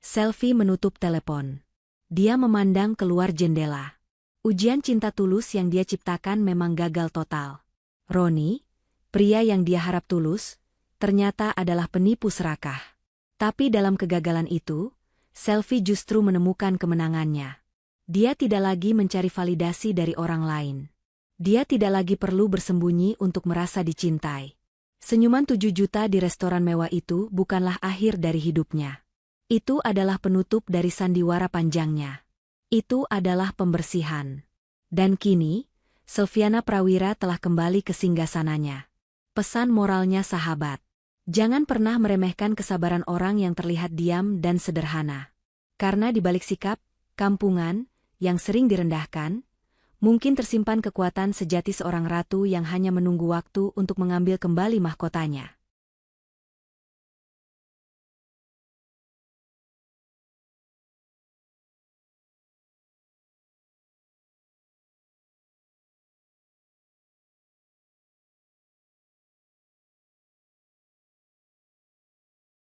Selfie menutup telepon. Dia memandang keluar jendela. Ujian cinta tulus yang dia ciptakan memang gagal total. Roni, pria yang dia harap tulus, ternyata adalah penipu serakah. Tapi dalam kegagalan itu, Selvi justru menemukan kemenangannya. Dia tidak lagi mencari validasi dari orang lain. Dia tidak lagi perlu bersembunyi untuk merasa dicintai. Senyuman 7 juta di restoran mewah itu bukanlah akhir dari hidupnya. Itu adalah penutup dari sandiwara panjangnya. Itu adalah pembersihan. Dan kini, Selviana Prawira telah kembali ke singgasananya. Pesan moralnya sahabat. Jangan pernah meremehkan kesabaran orang yang terlihat diam dan sederhana. Karena di balik sikap, kampungan, yang sering direndahkan, mungkin tersimpan kekuatan sejati seorang ratu yang hanya menunggu waktu untuk mengambil kembali mahkotanya.